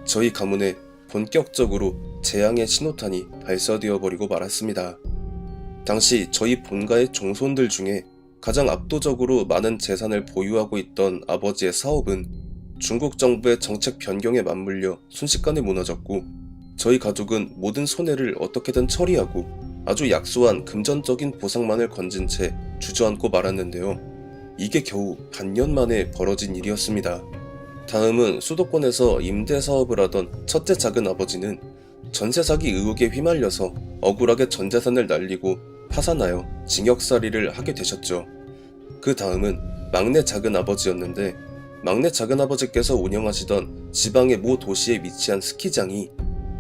저희 가문에 본격적으로 재앙의 신호탄이 발사되어 버리고 말았습니다. 당시 저희 본가의 종손들 중에 가장 압도적으로 많은 재산을 보유하고 있던 아버지의 사업은 중국 정부의 정책 변경에 맞물려 순식간에 무너졌고 저희 가족은 모든 손해를 어떻게든 처리하고 아주 약소한 금전적인 보상만을 건진 채 주저앉고 말았는데요. 이게 겨우 반년 만에 벌어진 일이었습니다. 다음은 수도권에서 임대 사업을 하던 첫째 작은 아버지는 전세 사기 의혹에 휘말려서 억울하게 전 재산을 날리고 파산하여 징역살이를 하게 되셨죠. 그 다음은 막내 작은 아버지였는데 막내 작은 아버지께서 운영하시던 지방의 모 도시에 위치한 스키장이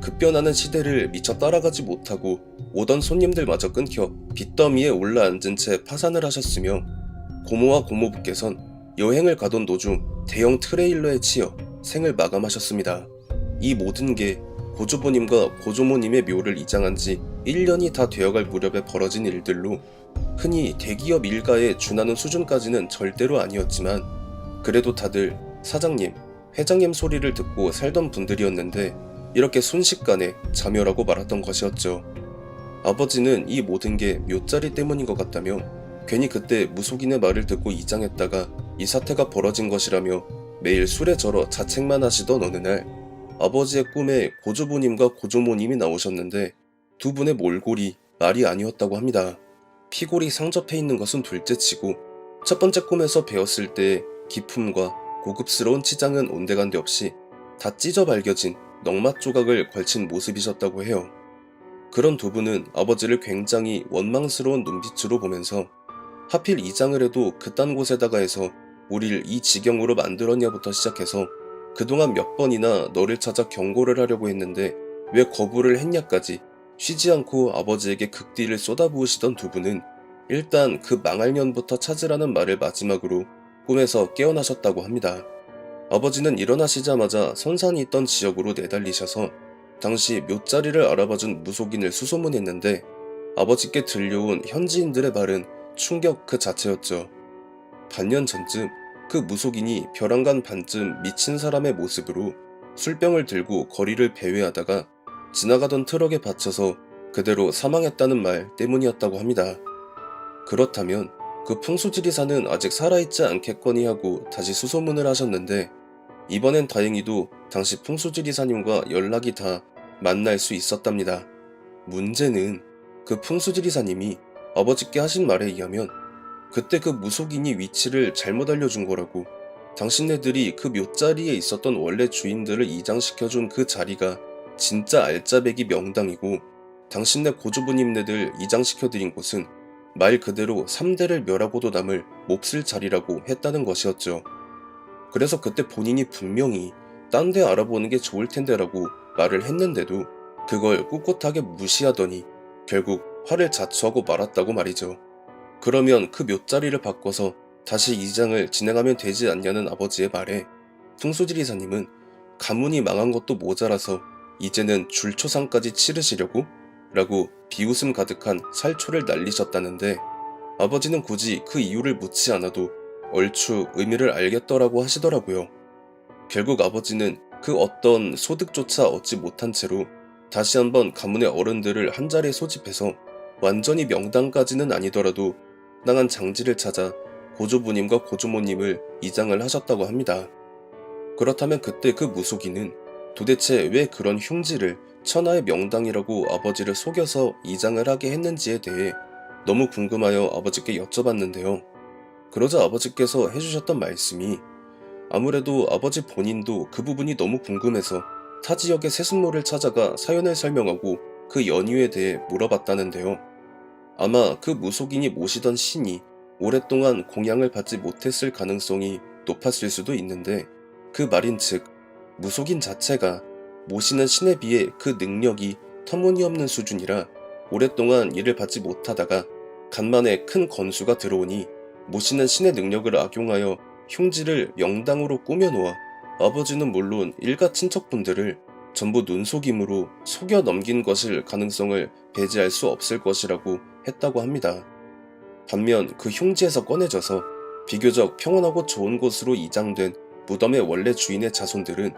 급변하는 시대를 미처 따라가지 못하고 오던 손님들마저 끊겨 빚더미에 올라앉은 채 파산을 하셨으며 고모와 고모부께선 여행을 가던 도중 대형 트레일러에 치여 생을 마감하셨습니다. 이 모든 게 고조부님과 고조모님의 묘를 이장한 지 1년이 다 되어갈 무렵에 벌어진 일들로 흔히 대기업 일가에 준하는 수준까지는 절대로 아니었지만 그래도 다들 사장님, 회장님 소리를 듣고 살던 분들이었는데 이렇게 순식간에 자멸하고 말았던 것이었죠. 아버지는 이 모든 게 묘자리 때문인 것 같다며 괜히 그때 무속인의 말을 듣고 이장했다가 이 사태가 벌어진 것이라며 매일 술에 절어 자책만 하시던 어느 날 아버지의 꿈에 고조부님과 고조모님이 나오셨는데 두 분의 몰골이 말이 아니었다고 합니다. 피골이 상접해 있는 것은 둘째치고 첫 번째 꿈에서 배웠을 때의 기품과 고급스러운 치장은 온데간데 없이 다 찢어 발겨진 넝맛 조각을 걸친 모습이셨다고 해요. 그런 두 분은 아버지를 굉장히 원망스러운 눈빛으로 보면서 하필 이장을 해도 그딴 곳에다가 해서 우릴 이 지경으로 만들었냐부터 시작해서 그동안 몇 번이나 너를 찾아 경고를 하려고 했는데 왜 거부를 했냐까지 쉬지 않고 아버지에게 극딜을 쏟아부으시던 두 분은 일단 그 망할 년부터 찾으라는 말을 마지막으로 꿈에서 깨어나셨다고 합니다. 아버지는 일어나시자마자 선산이 있던 지역으로 내달리셔서 당시 묘자리를 알아봐준 무속인을 수소문했는데 아버지께 들려온 현지인들의 말은 충격 그 자체였죠. 반년 전쯤 그 무속인이 벼랑간 반쯤 미친 사람의 모습으로 술병을 들고 거리를 배회하다가 지나가던 트럭에 받쳐서 그대로 사망했다는 말 때문이었다고 합니다. 그렇다면 그 풍수지리사는 아직 살아있지 않겠거니 하고 다시 수소문을 하셨는데 이번엔 다행히도 당시 풍수지리사님과 연락이 다 만날 수 있었답니다. 문제는 그 풍수지리사님이 아버지께 하신 말에 의하면 그때 그 무속인이 위치를 잘못 알려준 거라고 당신네들이 그 묘자리에 있었던 원래 주인들을 이장시켜준 그 자리가 진짜 알짜배기 명당이고 당신네 고조부님네들 이장시켜드린 곳은 말 그대로 3대를 멸하고도 남을 몹쓸 자리라고 했다는 것이었죠. 그래서 그때 본인이 분명히 딴 데 알아보는 게 좋을 텐데라고 말을 했는데도 그걸 꿋꿋하게 무시하더니 결국 화를 자초하고 말았다고 말이죠. 그러면 그 묘자리를 바꿔서 다시 이장을 진행하면 되지 않냐는 아버지의 말에 풍수지리사님은 가문이 망한 것도 모자라서 이제는 줄초상까지 치르시려고? 라고 비웃음 가득한 살초를 날리셨다는데 아버지는 굳이 그 이유를 묻지 않아도 얼추 의미를 알겠더라고 하시더라고요. 결국 아버지는 그 어떤 소득조차 얻지 못한 채로 다시 한번 가문의 어른들을 한자리에 소집해서 완전히 명당까지는 아니더라도 낭한 장지를 찾아 고조부님과 고조모님을 이장을 하셨다고 합니다. 그렇다면 그때 그 무속인은 도대체 왜 그런 흉지를 천하의 명당이라고 아버지를 속여서 이장을 하게 했는지에 대해 너무 궁금하여 아버지께 여쭤봤는데요. 그러자 아버지께서 해주셨던 말씀이 아무래도 아버지 본인도 그 부분이 너무 궁금해서 타 지역의 세습로를 찾아가 사연을 설명하고 그 연유에 대해 물어봤다는데요. 아마 그 무속인이 모시던 신이 오랫동안 공양을 받지 못했을 가능성이 높았을 수도 있는데 그 말인즉 무속인 자체가 모시는 신에 비해 그 능력이 터무니없는 수준이라 오랫동안 일을 받지 못하다가 간만에 큰 건수가 들어오니 모시는 신의 능력을 악용하여 흉지를 명당으로 꾸며놓아 아버지는 물론 일가 친척분들을 전부 눈속임으로 속여 넘긴 것일 가능성을 배제할 수 없을 것이라고 했다고 합니다. 반면 그 흉지에서 꺼내져서 비교적 평온하고 좋은 곳으로 이장된 무덤의 원래 주인의 자손들은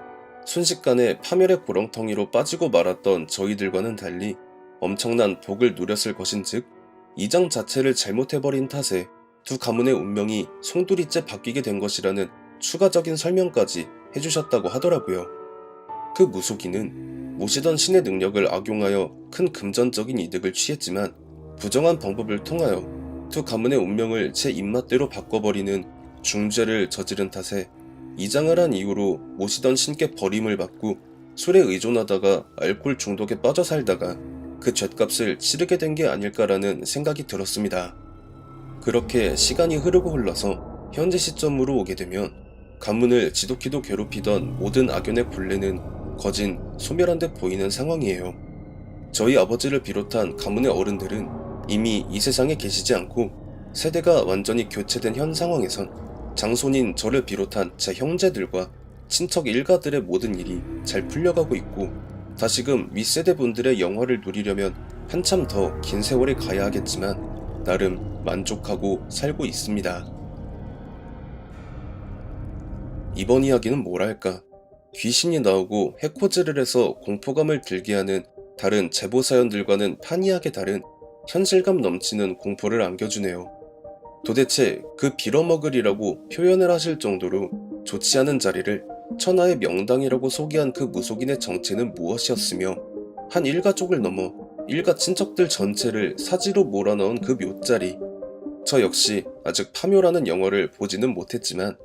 순식간에 파멸의 구렁텅이로 빠지고 말았던 저희들과는 달리 엄청난 복을 누렸을 것인즉 이장 자체를 잘못해버린 탓에 두 가문의 운명이 송두리째 바뀌게 된 것이라는 추가적인 설명까지 해주셨다고 하더라고요. 그 무속인은 모시던 신의 능력을 악용하여 큰 금전적인 이득을 취했지만 부정한 방법을 통하여 두 가문의 운명을 제 입맛대로 바꿔버리는 중죄를 저지른 탓에 이장을 한 이후로 모시던 신께 버림을 받고 술에 의존하다가 알코올 중독에 빠져 살다가 그 죗값을 치르게 된 게 아닐까라는 생각이 들었습니다. 그렇게 시간이 흐르고 흘러서 현재 시점으로 오게 되면 가문을 지독히도 괴롭히던 모든 악연의 본래는 거진 소멸한 듯 보이는 상황이에요. 저희 아버지를 비롯한 가문의 어른들은 이미 이 세상에 계시지 않고 세대가 완전히 교체된 현 상황에선 장손인 저를 비롯한 제 형제들과 친척 일가들의 모든 일이 잘 풀려가고 있고 다시금 윗세대 분들의 영화를 누리려면 한참 더 긴 세월이 가야 하겠지만 나름 만족하고 살고 있습니다. 이번 이야기는 뭐랄까, 귀신이 나오고 해코지를 해서 공포감을 들게 하는 다른 제보 사연들과는 판이하게 다른 현실감 넘치는 공포를 안겨주네요. 도대체 그 빌어먹으리라고 표현을 하실 정도로 좋지 않은 자리를 천하의 명당이라고 소개한 그 무속인의 정체는 무엇이었으며 한 일가족을 넘어 일가 친척들 전체를 사지로 몰아넣은 그 묘자리. 저 역시 아직 파묘라는 영화를 보지는 못했지만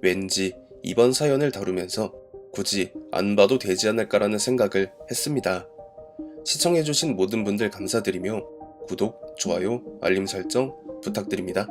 왠지 이번 사연을 다루면서 굳이 안 봐도 되지 않을까라는 생각을 했습니다. 시청해주신 모든 분들 감사드리며 구독, 좋아요, 알림 설정 부탁드립니다.